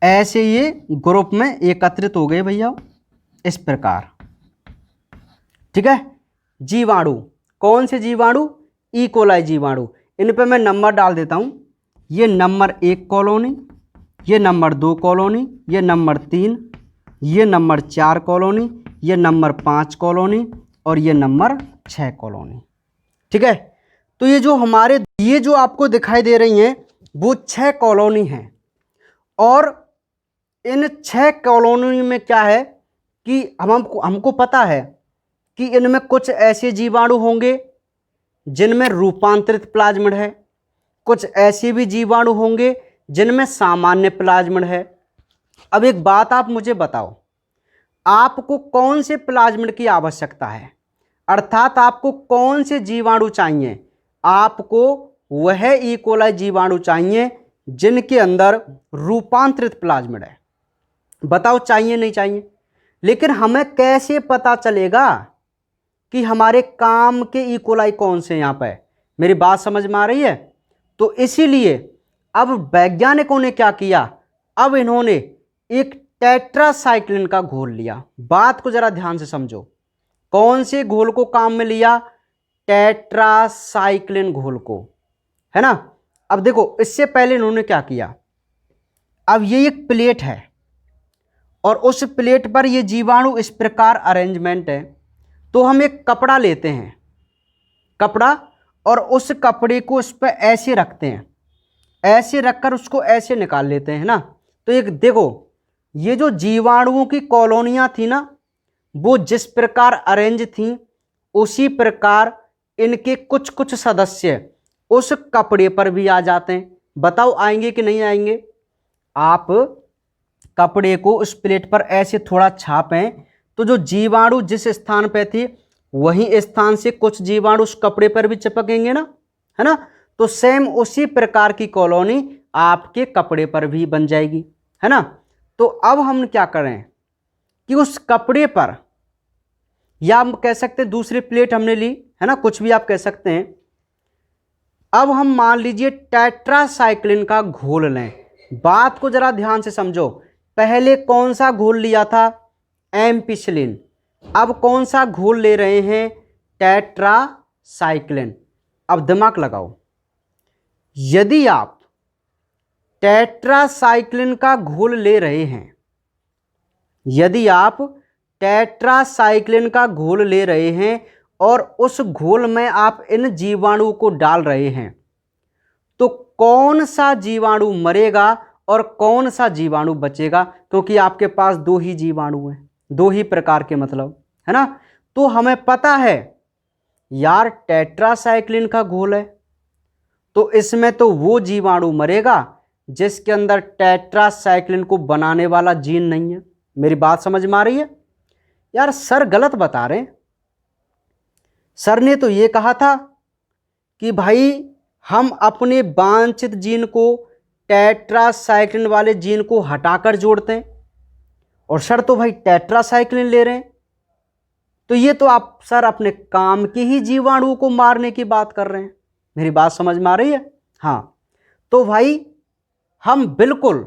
ऐसे ये ग्रुप में एकत्रित हो गए भैया, इस प्रकार। ठीक है, जीवाणु कौन से जीवाणु? इकोलाई जीवाणु। इन पे मैं नंबर डाल देता हूं। ये नंबर 1 कॉलोनी, ये नंबर 2 कॉलोनी, ये नंबर 3, ये नंबर 4 कॉलोनी, ये नंबर 5 कॉलोनी और ये नंबर 6 कॉलोनी। ठीक है, तो ये जो हमारे ये जो आपको दिखाई दे रही हैं वो 6 कॉलोनी हैं, और इन 6 कॉलोनी में क्या है कि हमको पता है कि इनमें कुछ ऐसे जीवाणु होंगे जिनमें रूपांतरित प्लाज्मिड है, कुछ ऐसे भी जीवाणु होंगे जिनमें सामान्य प्लाज्मिड है। अब एक बात आप मुझे बताओ, आपको कौन से प्लाज्मिड की आवश्यकता है, अर्थात आपको कौन से जीवाणु चाहिए? आपको वह इकोलाई जीवाणु चाहिए जिनके अंदर रूपांतरित प्लाज्मिड है। बताओ चाहिए नहीं चाहिए? लेकिन हमें कैसे पता चलेगा कि हमारे काम के इकोलाई कौन से यहाँ पे? मेरी बात समझ में आ रही है? तो इसीलिए अब वैज्ञानिकों ने क्या किया, अब इन्होंने एक टेट्रासाइक्लिन का घोल लिया। बात को जरा ध्यान से समझो, कौन से घोल को काम में लिया? टेट्रासाइक्लिन घोल को, है ना। अब देखो, इससे पहले इन्होंने क्या किया, अब ये एक प्लेट है और उस प्लेट पर ये जीवाणु इस प्रकार अरेंजमेंट है। तो हम एक कपड़ा लेते हैं, कपड़ा, और उस कपड़े को उस पर ऐसे रखते हैं, ऐसे रखकर उसको ऐसे निकाल लेते हैं ना। तो एक देखो, ये जो जीवाणुओं की कॉलोनियां थी ना, वो जिस प्रकार अरेंज थी, उसी प्रकार इनके कुछ कुछ सदस्य उस कपड़े पर भी आ जाते हैं। बताओ आएंगे कि नहीं आएंगे? आप कपड़े को उस प्लेट पर ऐसे थोड़ा छापें तो जो जीवाणु जिस स्थान पे थे वही स्थान से कुछ जीवाणु उस कपड़े पर भी चिपकेंगे ना, है ना। तो सेम उसी प्रकार की कॉलोनी आपके कपड़े पर भी बन जाएगी, है ना। तो अब हम क्या करें कि उस कपड़े पर, या हम कह सकते हैं दूसरी प्लेट हमने ली, है ना, कुछ भी आप कह सकते हैं। अब हम मान लीजिए टेट्रासाइक्लिन का घोल लें। बात को जरा ध्यान से समझो, पहले कौन सा घोल लिया था? एम्पिसिलिन। अब कौन सा घोल ले रहे हैं? टेट्रासाइक्लिन। अब दिमाग लगाओ, यदि आप टेट्रासाइक्लिन का घोल ले रहे हैं, यदि आप टेट्रासाइक्लिन का घोल ले रहे हैं और उस घोल में आप इन जीवाणु को डाल रहे हैं, तो कौन सा जीवाणु मरेगा और कौन सा जीवाणु बचेगा? क्योंकि आपके पास दो ही जीवाणु हैं, दो ही प्रकार के, मतलब, है ना। तो हमें पता है यार टेट्रासाइक्लिन का घोल है तो इसमें तो वो जीवाणु मरेगा जिसके अंदर टेट्रासाइक्लिन को बनाने वाला जीन नहीं है। मेरी बात समझ में आ रही है? यार सर गलत बता रहे हैं। सर ने तो ये कहा था कि भाई हम अपने वांछित जीन को टेट्रासाइक्लिन वाले जीन को हटाकर जोड़ते हैं, और सर तो भाई टेट्रासाइक्लिन ले रहे हैं। तो ये तो आप सर अपने काम के ही जीवाणुओं को मारने की बात कर रहे हैं। मेरी बात समझ में आ रही है? हाँ, तो भाई हम बिल्कुल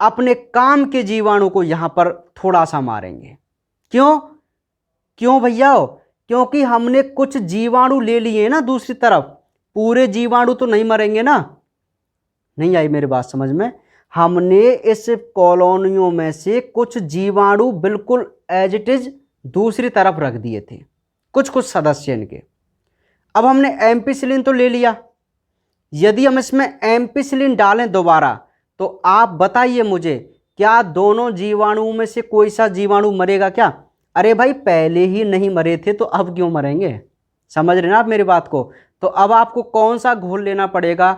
अपने काम के जीवाणु को यहां पर थोड़ा सा मारेंगे। क्यों? क्यों भैया? क्योंकि हमने कुछ जीवाणु ले लिए ना दूसरी तरफ, पूरे जीवाणु तो नहीं मरेंगे ना। नहीं आई मेरी बात समझ में? हमने इस कॉलोनियों में से कुछ जीवाणु बिल्कुल एज इट इज दूसरी तरफ रख दिए थे, कुछ कुछ सदस्य इनके। अब हमने एम्पिसिलिन तो ले लिया, यदि हम इसमें एम्पिसिलिन डालें दोबारा, तो आप बताइए मुझे, क्या दोनों जीवाणुओं में से कोई सा जीवाणु मरेगा क्या? अरे भाई पहले ही नहीं मरे थे तो अब क्यों मरेंगे? समझ रहे ना आप मेरी बात को? तो अब आपको कौन सा घोल लेना पड़ेगा?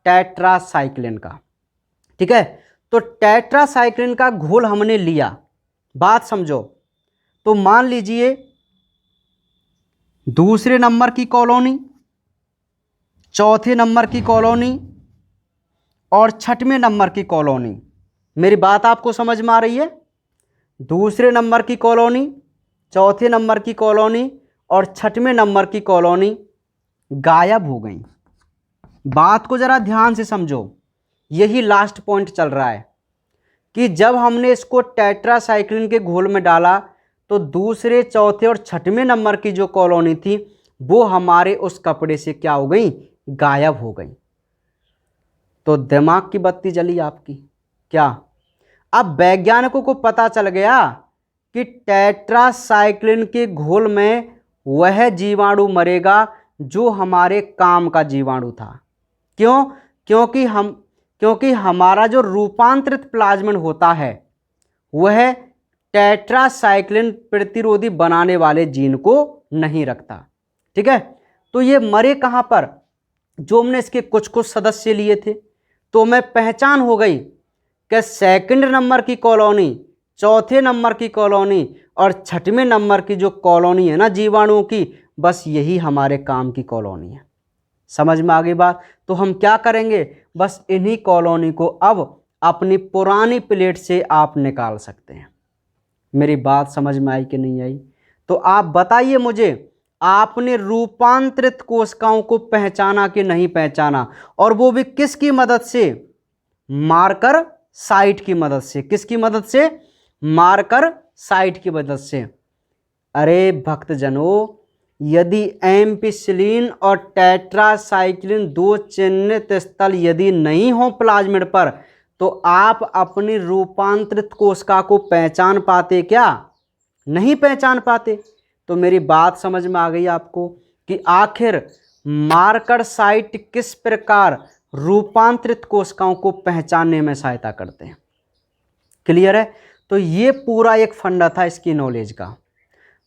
टेट्रासाइक्लिन का। ठीक है, तो टेट्रासाइक्लिन का घोल हमने लिया, बात समझो। तो मान लीजिए दूसरे नंबर की कॉलोनी, चौथे नंबर की कॉलोनी और छठवें नंबर की कॉलोनी। मेरी बात आपको समझ में आ रही है? दूसरे नंबर की कॉलोनी, चौथे नंबर की कॉलोनी और छठवें नंबर की कॉलोनी गायब हो गई। बात को जरा ध्यान से समझो, यही लास्ट पॉइंट चल रहा है कि जब हमने इसको टेट्रासाइक्लिन के घोल में डाला तो दूसरे, चौथे और छठवें नंबर की जो कॉलोनी थी वो हमारे उस कपड़े से क्या हो गई? गायब हो गई। तो दिमाग की बत्ती जली आपकी क्या? अब वैज्ञानिकों को पता चल गया कि टेट्रासाइक्लिन के घोल में वह जीवाणु मरेगा जो हमारे काम का जीवाणु था। क्यों? क्योंकि हमारा जो रूपांतरित प्लाज्मिड होता है वह टेट्रासाइक्लिन प्रतिरोधी बनाने वाले जीन को नहीं रखता। ठीक है, तो ये मरे कहाँ पर, जो हमने इसके कुछ कुछ सदस्य लिए थे, तो मैं पहचान हो गई कि सेकंड नंबर की कॉलोनी, चौथे नंबर की कॉलोनी और छठवें नंबर की जो कॉलोनी है ना जीवाणुओं की, बस यही हमारे काम की कॉलोनी है। समझ में आ गई बात? तो हम क्या करेंगे, बस इन्हीं कॉलोनी को अब अपनी पुरानी प्लेट से आप निकाल सकते हैं। मेरी बात समझ में आई कि नहीं आई? तो आप बताइए मुझे, आपने रूपांतरित कोशिकाओं को पहचाना कि नहीं पहचाना, और वो भी किसकी मदद से, मार्कर साइट की मदद से। किसकी मदद से? मार्कर साइट की मदद से। अरे भक्तजनों, यदि एम्पिसिलिन और टेट्रासाइक्लिन दो चिन्हित स्थल यदि नहीं हो प्लाज्मिड पर, तो आप अपनी रूपांतरित कोशिका को पहचान पाते क्या? नहीं पहचान पाते। तो मेरी बात समझ में आ गई आपको कि आखिर मार्कर साइट किस प्रकार रूपांतरित कोशिकाओं को पहचानने में सहायता करते हैं। क्लियर है? तो ये पूरा एक फंडा था इसकी नॉलेज का।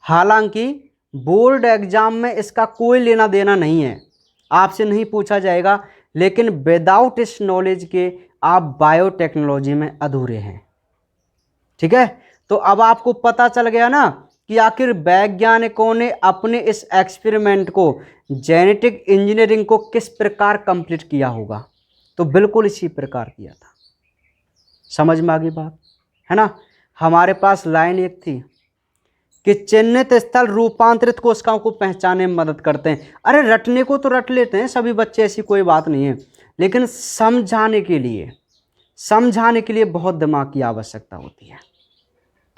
हालांकि बोर्ड एग्जाम में इसका कोई लेना देना नहीं है, आपसे नहीं पूछा जाएगा, लेकिन विदाउट इस नॉलेज के आप बायोटेक्नोलॉजी में अधूरे हैं। ठीक है, तो अब आपको पता चल गया ना कि आखिर वैज्ञानिकों ने अपने इस एक्सपेरिमेंट को, जेनेटिक इंजीनियरिंग को किस प्रकार कंप्लीट किया होगा। तो बिल्कुल इसी प्रकार किया था। समझ में आ गई बात, है ना? हमारे पास लाइन एक थी कि चिन्हित स्थल रूपांतरित कोशिकाओं को पहचानने में मदद करते हैं। अरे रटने को तो रट लेते हैं सभी बच्चे, ऐसी कोई बात नहीं है, लेकिन समझाने के लिए बहुत दिमाग की आवश्यकता होती है।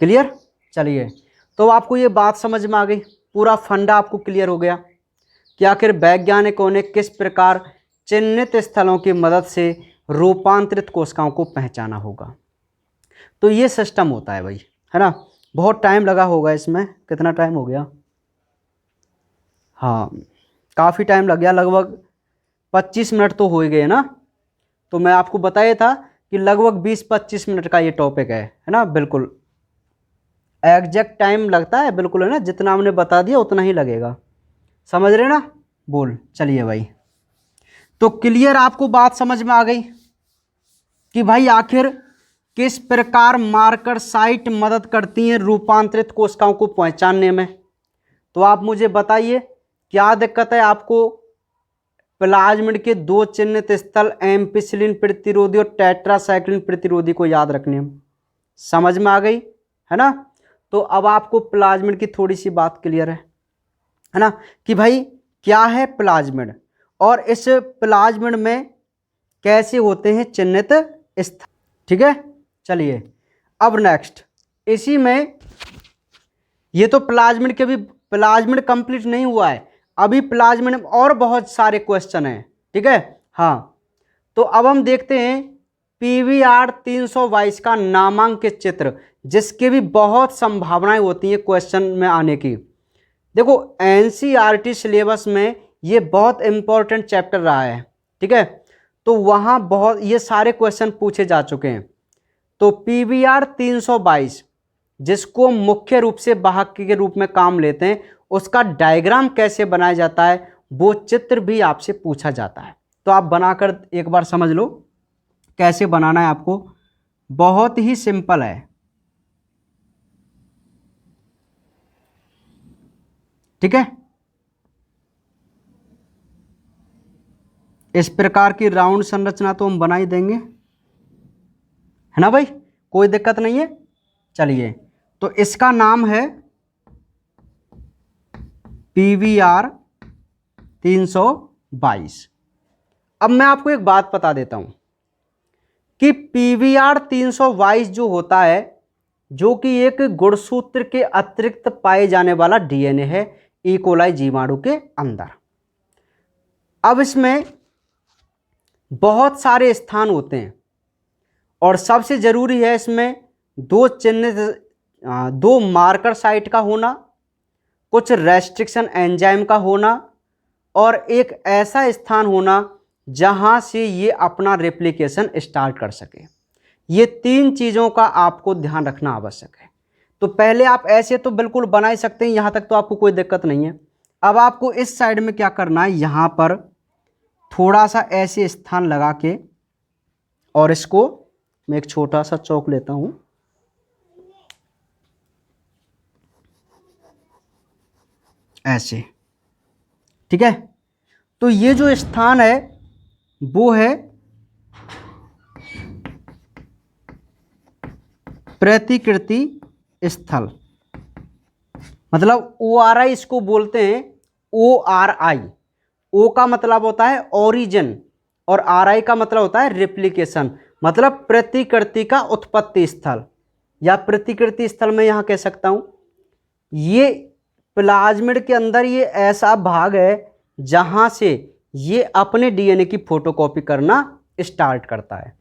क्लियर? चलिए, तो आपको ये बात समझ में आ गई, पूरा फंडा आपको क्लियर हो गया कि आखिर वैज्ञानिकों ने किस प्रकार चिन्हित स्थलों की मदद से रूपांतरित कोशिकाओं को पहचाना होगा। तो ये सिस्टम होता है भाई, है ना? बहुत टाइम लगा होगा इसमें, कितना टाइम हो गया? हाँ, काफ़ी टाइम लग गया, लगभग 25 मिनट तो हो ही गए ना। तो मैं आपको बताया था कि लगभग 20-25 मिनट का ये टॉपिक है ना? बिल्कुल एग्जैक्ट टाइम लगता है, बिल्कुल, है ना? जितना हमने बता दिया उतना ही लगेगा। समझ रहे ना? बोल, चलिए भाई। तो क्लियर, आपको बात समझ में आ गई कि भाई आखिर किस प्रकार मार्कर साइट मदद करती हैं रूपांतरित कोशिकाओं को पहचानने में। तो आप मुझे बताइए, क्या दिक्कत है आपको प्लाज्मिड के दो चिन्हित स्थल एम्पिसिलिन प्रतिरोधी और टेट्रासाइक्लिन प्रतिरोधी को याद रखने में? समझ में आ गई, है ना? तो अब आपको प्लाज्मिड की थोड़ी सी बात क्लियर है ना, कि भाई क्या है प्लाज्मिड, और इस प्लाज्मिड में कैसे होते हैं चिन्हित स्थल। ठीक है, चलिए अब नेक्स्ट, इसी में ये तो प्लाज्मिड के भी, प्लाज्मिड कंप्लीट नहीं हुआ है अभी, प्लाज्मिड में और बहुत सारे क्वेश्चन हैं। ठीक है, हाँ, तो अब हम देखते हैं PVR 322 का नामांकित चित्र, जिसके भी बहुत संभावनाएं होती हैं क्वेश्चन में आने की। देखो NCERT सिलेबस में ये बहुत इंपॉर्टेंट चैप्टर रहा है। ठीक है, तो वहाँ बहुत ये सारे क्वेश्चन पूछे जा चुके हैं। तो PVR 322 जिसको मुख्य रूप से वाहक के रूप में काम लेते हैं, उसका डायग्राम कैसे बनाया जाता है, वो चित्र भी आपसे पूछा जाता है। तो आप बनाकर एक बार समझ लो कैसे बनाना है आपको, बहुत ही सिंपल है। ठीक है, इस प्रकार की राउंड संरचना तो हम बना ही देंगे, है ना भाई? कोई दिक्कत नहीं है। चलिए, तो इसका नाम है PVR 322। अब मैं आपको एक बात बता देता हूं कि PVR 322 जो होता है, जो कि एक गुणसूत्र के अतिरिक्त पाए जाने वाला DNA है ई कोलाई जीवाणु के अंदर। अब इसमें बहुत सारे स्थान होते हैं और सबसे जरूरी है इसमें दो मार्कर साइट का होना, कुछ रेस्ट्रिक्शन एंजाइम का होना, और एक ऐसा स्थान होना जहां से ये अपना रेप्लिकेशन स्टार्ट कर सके। ये तीन चीज़ों का आपको ध्यान रखना आवश्यक है। तो पहले आप ऐसे तो बिल्कुल बना ही सकते हैं, यहाँ तक तो आपको कोई दिक्कत नहीं है। अब आपको इस साइड में क्या करना है, यहाँ पर थोड़ा सा ऐसे स्थान लगा के, और इसको मैं एक छोटा सा चौक लेता हूँ, ऐसे, ठीक है। तो ये जो स्थान है वो है प्रतिकृति स्थल, मतलब ORI इसको बोलते हैं। ORI, O का मतलब होता है ओरिजिन और RI का मतलब होता है रेप्लिकेशन, मतलब प्रतिकृति का उत्पत्ति स्थल या प्रतिकृति स्थल मैं यहाँ कह सकता हूँ। ये प्लाज्मिड के अंदर ये ऐसा भाग है जहाँ से ये अपने DNA की फोटोकॉपी करना स्टार्ट करता है,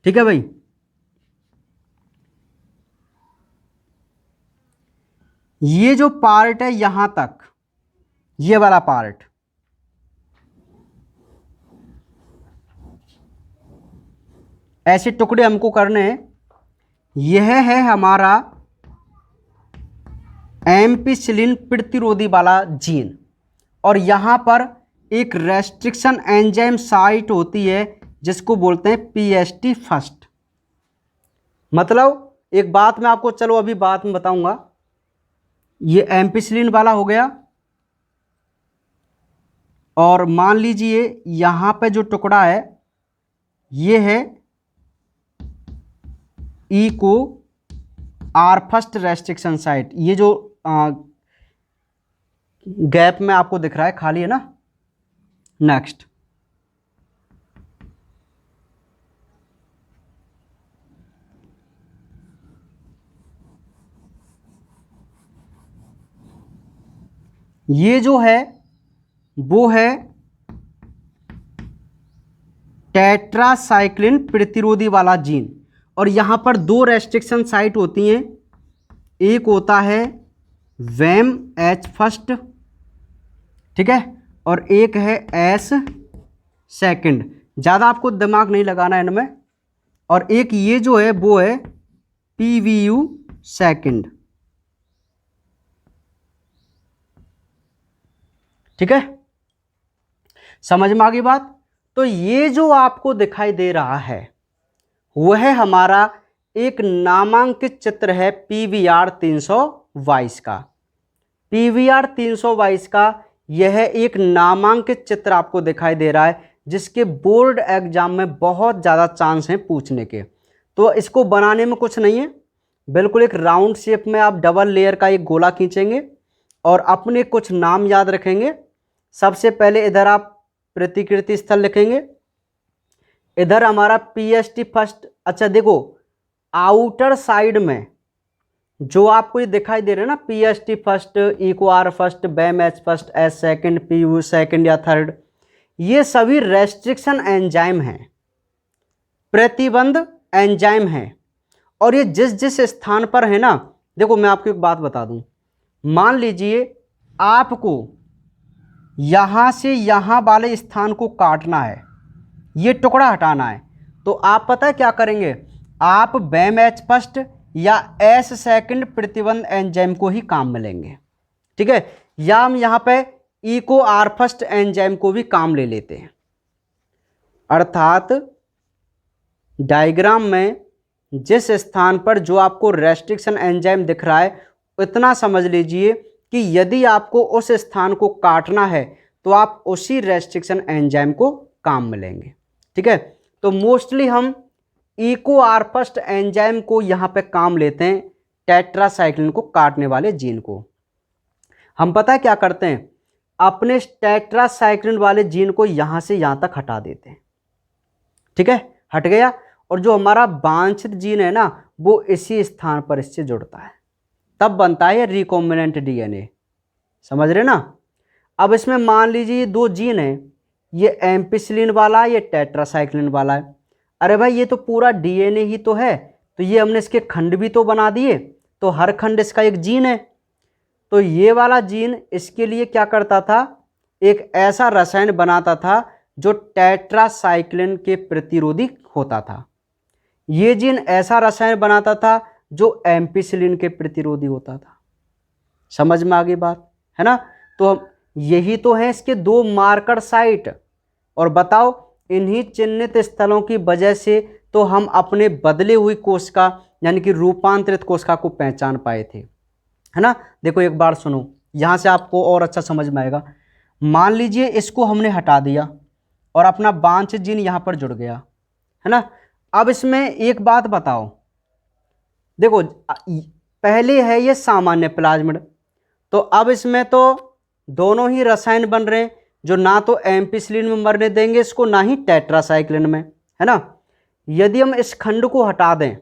ठीक है भाई। ये जो पार्ट है यहां तक, ये वाला पार्ट, ऐसे टुकड़े हमको करने हैं। यह है हमारा एम्पिसिलिन प्रतिरोधी वाला जीन, और यहां पर एक रेस्ट्रिक्शन एंजाइम साइट होती है जिसको बोलते हैं PST फर्स्ट। मतलब एक बात मैं आपको, चलो अभी बात में बताऊंगा। ये एम्पिसिलिन वाला हो गया, और मान लीजिए यहां पे जो टुकड़ा है ये है eco R first restriction site. ये जो गैप में आपको दिख रहा है खाली है ना। नेक्स्ट, ये जो है वो है टेट्रासाइक्लिन प्रतिरोधी वाला जीन, और यहां पर दो रेस्ट्रिक्शन साइट होती हैं। एक होता है VAMH फर्स्ट, ठीक है, और एक है S सेकंड। ज़्यादा आपको दिमाग नहीं लगाना है इनमें। और एक ये जो है वो है PVU सेकंड, ठीक है। समझ में आ गई बात। तो ये जो आपको दिखाई दे रहा है वह हमारा एक नामांकित चित्र है PVR 322 का। PVR 322 का यह एक नामांकित चित्र आपको दिखाई दे रहा है जिसके बोर्ड एग्जाम में बहुत ज़्यादा चांस हैं पूछने के। तो इसको बनाने में कुछ नहीं है, बिल्कुल एक राउंड शेप में आप डबल लेयर का एक गोला खींचेंगे और अपने कुछ नाम याद रखेंगे। सबसे पहले इधर आप प्रतिकृति स्थल लिखेंगे, इधर हमारा PST फर्स्ट। अच्छा देखो, आउटर साइड में जो आपको ये दिखाई दे रहा है ना, PST first, eco R first, BAMH first, S second, PU second या थर्ड, ये सभी रेस्ट्रिक्शन एंजाइम हैं, प्रतिबंध एंजाइम हैं। और ये जिस जिस स्थान पर है ना, देखो मैं आपको एक बात बता दूं। मान लीजिए आपको यहां से यहां वाले स्थान को काटना है, ये टुकड़ा हटाना है, तो आप पता है क्या करेंगे, आप BAMH फर्स्ट या S सेकंड प्रतिबंध एंजाइम को ही काम में लेंगे, ठीक है। या हम यहाँ पे इको आर फर्स्ट एंजाइम को भी काम ले लेते हैं। अर्थात डायग्राम में जिस स्थान पर जो आपको रेस्ट्रिक्शन एंजाइम दिख रहा है, इतना समझ लीजिए कि यदि आपको उस स्थान को काटना है तो आप उसी रेस्ट्रिक्शन एंजाइम को काम में लेंगे, ठीक है। तो मोस्टली हम इको आर फर्स्ट एंजाइम को यहाँ पे काम लेते हैं, टेट्रासाइक्लिन को काटने वाले जीन को। हम पता है क्या करते हैं, अपने टेट्रासाइक्लिन वाले जीन को यहाँ से यहाँ तक हटा देते हैं, ठीक है, हट गया। और जो हमारा वांछित जीन है ना, वो इसी स्थान पर इससे जुड़ता है, तब बनता है रिकॉम्बिनेंट DNA। समझ रहे ना। अब इसमें मान लीजिए ये दो जीन है, ये एम्पिसिलिन वाला है, ये टेट्रासाइक्लिन वाला है। अरे भाई ये तो पूरा DNA ही तो है, तो ये हमने इसके खंड भी तो बना दिए, तो हर खंड इसका एक जीन है। तो ये वाला जीन इसके लिए क्या करता था, एक ऐसा रसायन बनाता था जो टेट्रासाइक्लिन के प्रतिरोधी होता था। ये जीन ऐसा रसायन बनाता था जो एम्पिसिलिन के प्रतिरोधी होता था। समझ में आ गई बात, है ना। तो यही तो है इसके दो मार्कर साइट। और बताओ, इन्हीं चिन्हित स्थलों की वजह से तो हम अपने बदले हुई कोशिका यानी कि रूपांतरित कोशिका को पहचान पाए थे, है ना। देखो एक बार सुनो, यहां से आपको और अच्छा समझ में आएगा। मान लीजिए इसको हमने हटा दिया और अपना वांछित जीन यहां पर जुड़ गया, है ना। अब इसमें एक बात बताओ, देखो पहले है ये सामान्य प्लाज्मिड, तो अब इसमें तो दोनों ही रसायन बन रहे हैं जो ना तो एम्पिसिलिन में मरने देंगे इसको, ना ही टेट्रासाइक्लिन में, है ना। यदि हम इस खंड को हटा दें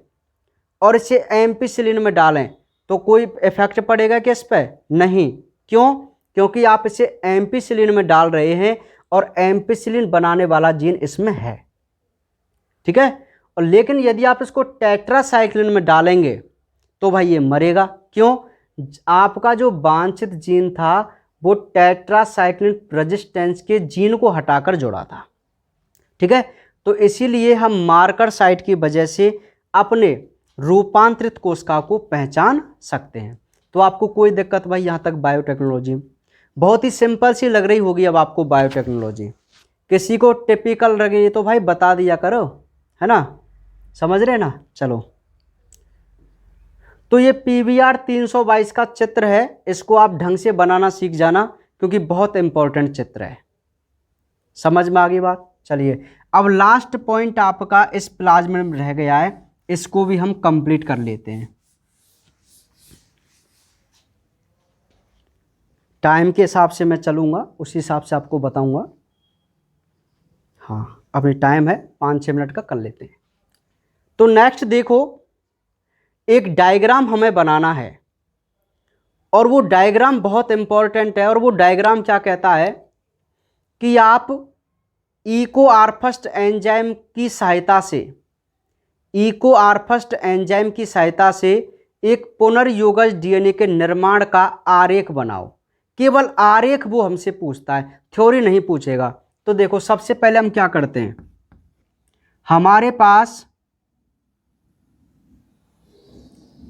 और इसे एम्पिसिलिन में डालें तो कोई इफेक्ट पड़ेगा क्या इस पर? नहीं। क्यों? क्योंकि आप इसे एम्पिसिलिन में डाल रहे हैं और एम्पिसिलिन बनाने वाला जीन इसमें है, ठीक है। और लेकिन यदि आप इसको टेट्रासाइक्लिन में डालेंगे तो भाई ये मरेगा। क्यों? आपका जो वांछित जीन था वो टेट्रासाइक्लिन रेजिस्टेंस के जीन को हटाकर जोड़ा था, ठीक है। तो इसीलिए हम मार्कर साइट की वजह से अपने रूपांतरित कोशिका को पहचान सकते हैं। तो आपको कोई दिक्कत भाई यहाँ तक बायोटेक्नोलॉजी बहुत ही सिंपल सी लग रही होगी अब आपको बायोटेक्नोलॉजी। किसी को टिपिकल लगे तो भाई बता दिया करो, है ना, समझ रहे ना। चलो, तो ये PBR 322 का चित्र है, इसको आप ढंग से बनाना सीख जाना क्योंकि बहुत इंपॉर्टेंट चित्र है। समझ में आ गई बात। चलिए अब लास्ट पॉइंट आपका इस प्लाज्मिड में रह गया है, इसको भी हम कंप्लीट कर लेते हैं। टाइम के हिसाब से मैं चलूँगा, उसी हिसाब से आपको बताऊँगा। हाँ, अभी टाइम है 5-6 मिनट का, कर लेते हैं। तो नेक्स्ट देखो, एक डायग्राम हमें बनाना है और वो डायग्राम बहुत इंपॉर्टेंट है। और वो डायग्राम क्या कहता है कि आप इकोआरफस्ट एंजाइम की सहायता से, इकोआरफस्ट एंजाइम की सहायता से एक पुनर्योगज DNA के निर्माण का आरेख बनाओ। केवल आरेख वो हमसे पूछता है, थ्योरी नहीं पूछेगा। तो देखो सबसे पहले हम क्या करते हैं, हमारे पास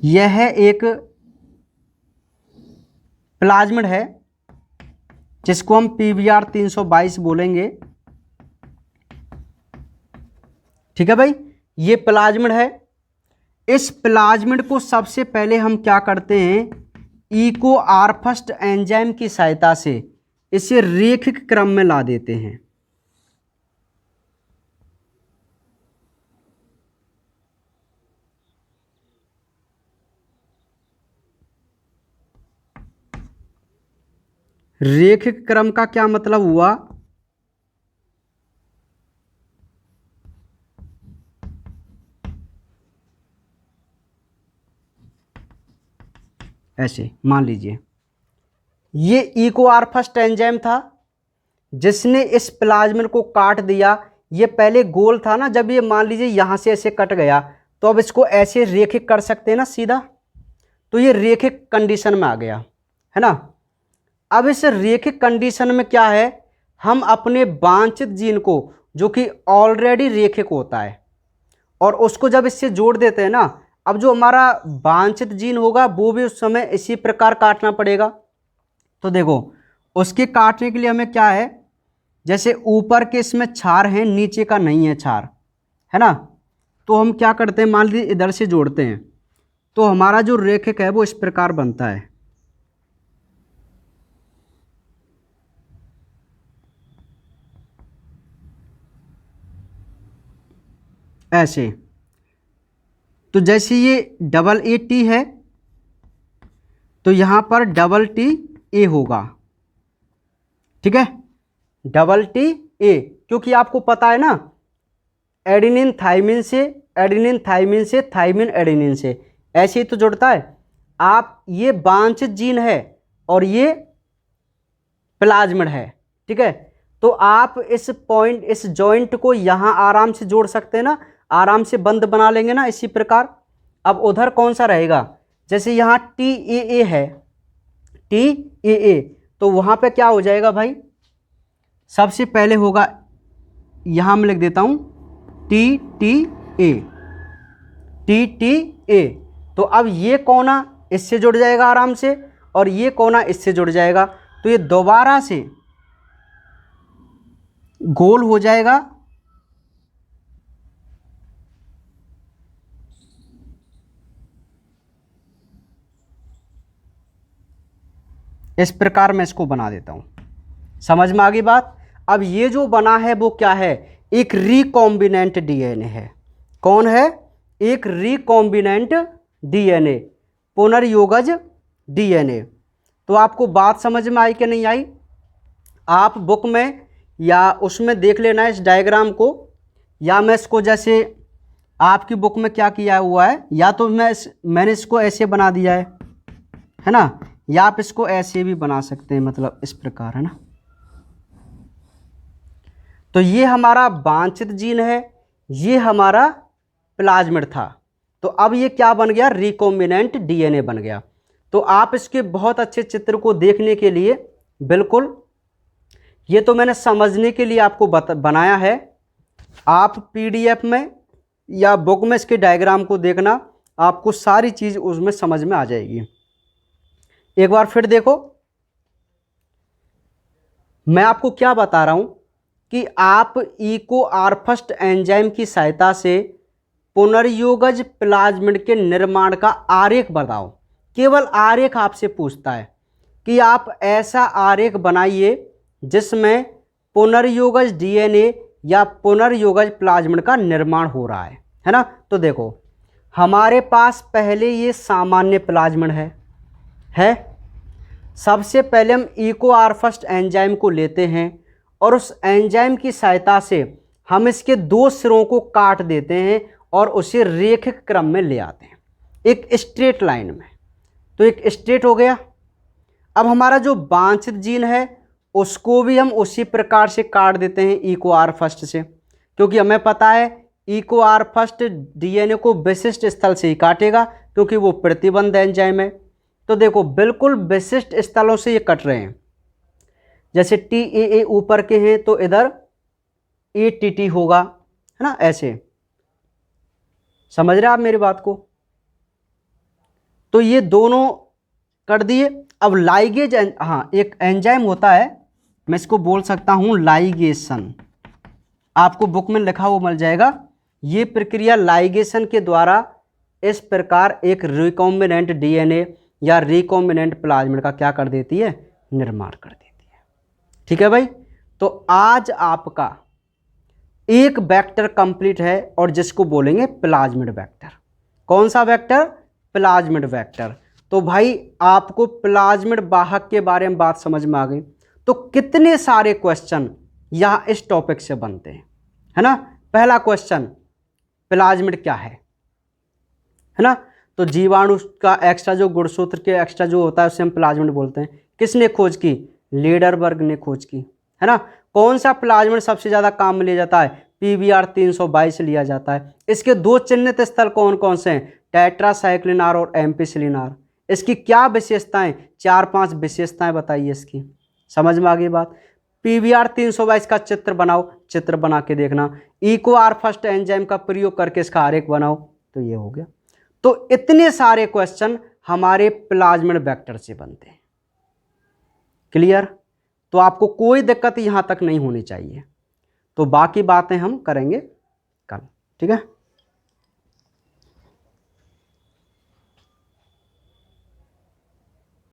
यह एक प्लाज्मिड है जिसको हम PBR 322 बोलेंगे, ठीक है भाई। ये प्लाज्मिड है। इस प्लाज्मिड को सबसे पहले हम क्या करते हैं, इकोआरफस्ट एंजाइम की सहायता से इसे रेखिक क्रम में ला देते हैं। रेखिक क्रम का क्या मतलब हुआ, ऐसे मान लीजिए ये इकोआरफस्ट एंजाइम था जिसने इस प्लाज्मिड को काट दिया। ये पहले गोल था ना, जब ये मान लीजिए यहां से ऐसे कट गया तो अब इसको ऐसे रेखिक कर सकते हैं ना सीधा, तो ये रेखिक कंडीशन में आ गया, है ना। अब इस रेखिक कंडीशन में क्या है, हम अपने वांछित जीन को जो कि ऑलरेडी रेखिक होता है और उसको जब इससे जोड़ देते हैं ना, अब जो हमारा वांछित जीन होगा वो भी उस समय इसी प्रकार काटना पड़ेगा। तो देखो उसके काटने के लिए हमें क्या है, जैसे ऊपर के इसमें क्षार हैं, नीचे का नहीं है क्षार, है ना। तो हम क्या करते हैं, मान लीजिए इधर से जोड़ते हैं तो हमारा जो रेखिक है वो इस प्रकार बनता है, ऐसे। तो जैसे ये AA T है तो यहां पर TTA होगा, ठीक है, TTA। क्योंकि आपको पता है ना, एडेनिन थाइमिन से, एडेनिन थाइमिन से, थाइमिन एडेनिन से ऐसे ही तो जुड़ता है। आप ये वांछित जीन है और ये प्लाज्मिड है, ठीक है। तो आप इस पॉइंट, इस जॉइंट को यहां आराम से जोड़ सकते हैं ना, आराम से बंद बना लेंगे ना इसी प्रकार। अब उधर कौन सा रहेगा, जैसे यहाँ TAA है, TAA, तो वहां पे क्या हो जाएगा भाई, सबसे पहले होगा, यहां मैं लिख देता हूं TTA, TTA। तो अब ये कोना इससे जुड़ जाएगा आराम से और ये कोना इससे जुड़ जाएगा, तो ये दोबारा से गोल हो जाएगा। इस प्रकार मैं इसको बना देता हूं। समझ में आ गई बात। अब ये जो बना है वो क्या है, एक रिकॉम्बिनेंट डीएनए है। कौन है, एक रिकॉम्बिनेंट डीएनए, पुनर्योगज डीएनए। तो आपको बात समझ में आई कि नहीं आई? आप बुक में या उसमें देख लेना इस डायग्राम को, या मैं इसको जैसे आपकी बुक में क्या किया हुआ है, या तो मैंने इसको ऐसे बना दिया है ना, या आप इसको ऐसे भी बना सकते हैं, मतलब इस प्रकार, है ना। तो ये हमारा वांछित जीन है, ये हमारा प्लाज्मिड था। तो अब ये क्या बन गया, रिकॉम्बिनेंट डीएनए बन गया। तो आप इसके बहुत अच्छे चित्र को देखने के लिए, बिल्कुल ये तो मैंने समझने के लिए आपको बनाया है, आप पीडीएफ में या बुक में इसके डायग्राम को देखना, आपको सारी चीज़ उसमें समझ में आ जाएगी। एक बार फिर देखो, मैं आपको क्या बता रहा हूं कि आप इकोआरफस्ट एंजाइम की सहायता से पुनर्योगज प्लाज्मिड के निर्माण का आरेख बताओ। केवल आरेख आपसे पूछता है कि आप ऐसा आरेख बनाइए जिसमें पुनर्योगज डीएनए या पुनर्योगज प्लाज्मिड का निर्माण हो रहा है ना। तो देखो, हमारे पास पहले ये सामान्य प्लाज्मिड है। सबसे पहले हम इकोआरफस्ट एंजाइम को लेते हैं और उस एंजाइम की सहायता से हम इसके दो सिरों को काट देते हैं और उसे रेखिक क्रम में ले आते हैं, एक स्ट्रेट लाइन में। तो एक स्ट्रेट हो गया। अब हमारा जो वांछित जीन है उसको भी हम उसी प्रकार से काट देते हैं इकोआरफस्ट से, क्योंकि हमें पता है इकोआरफस्ट डीएनए को विशिष्ट स्थल से ही काटेगा, क्योंकि वो प्रतिबंध एंजाइम है। तो देखो, बिल्कुल विशिष्ट स्थलों से ये कट रहे हैं। जैसे TAA ऊपर के हैं तो इधर ATT होगा, है ना, ऐसे। समझ रहे आप मेरी बात को? तो ये दोनों कर दिए। अब लाइगेज, हाँ, एक एंजाइम होता है, मैं इसको बोल सकता हूं लाइगेशन, आपको बुक में लिखा हुआ मिल जाएगा। ये प्रक्रिया लाइगेशन के द्वारा इस प्रकार एक रिकॉम्बिनेंट डीएनए या रिकॉम्बिनेंट प्लाज्मिड का क्या कर देती है, निर्माण कर देती है। ठीक है भाई। तो आज आपका एक वेक्टर कंप्लीट है, और जिसको बोलेंगे प्लाज्मिड वेक्टर। कौन सा वेक्टर, प्लाज्मिड वेक्टर। तो भाई आपको प्लाज्मिड वाहक के बारे में बात समझ में आ गई। तो कितने सारे क्वेश्चन यहां इस टॉपिक से बनते हैं, है ना। पहला क्वेश्चन, प्लाज्मिड क्या है ना। तो जीवाणु का एक्स्ट्रा जो गुणसूत्र के एक्स्ट्रा जो होता है उसे हम प्लाज्मिड बोलते हैं। किसने खोज की, लीडरबर्ग ने खोज की, है ना। कौन सा प्लाज्मिड सबसे ज्यादा काम में लिया जाता है, PBr 322 लिया जाता है। इसके दो चिन्हित स्थल कौन कौन से हैं, टेट्रासाइक्लिन-R और एम्पिसिलिन-R। इसकी क्या विशेषताएं, 4-5 विशेषताएं बताइए इसकी। समझ में आ गई बात। PBr 322 का चित्र बनाओ, चित्र बना के देखना। इकोआरफस्ट एंजाइम का प्रयोग करके इसका आरेख बनाओ। तो ये हो गया। तो इतने सारे क्वेश्चन हमारे प्लाज्मिड वेक्टर से बनते हैं। क्लियर। तो आपको कोई दिक्कत यहां तक नहीं होनी चाहिए। तो बाकी बातें हम करेंगे कल, ठीक है।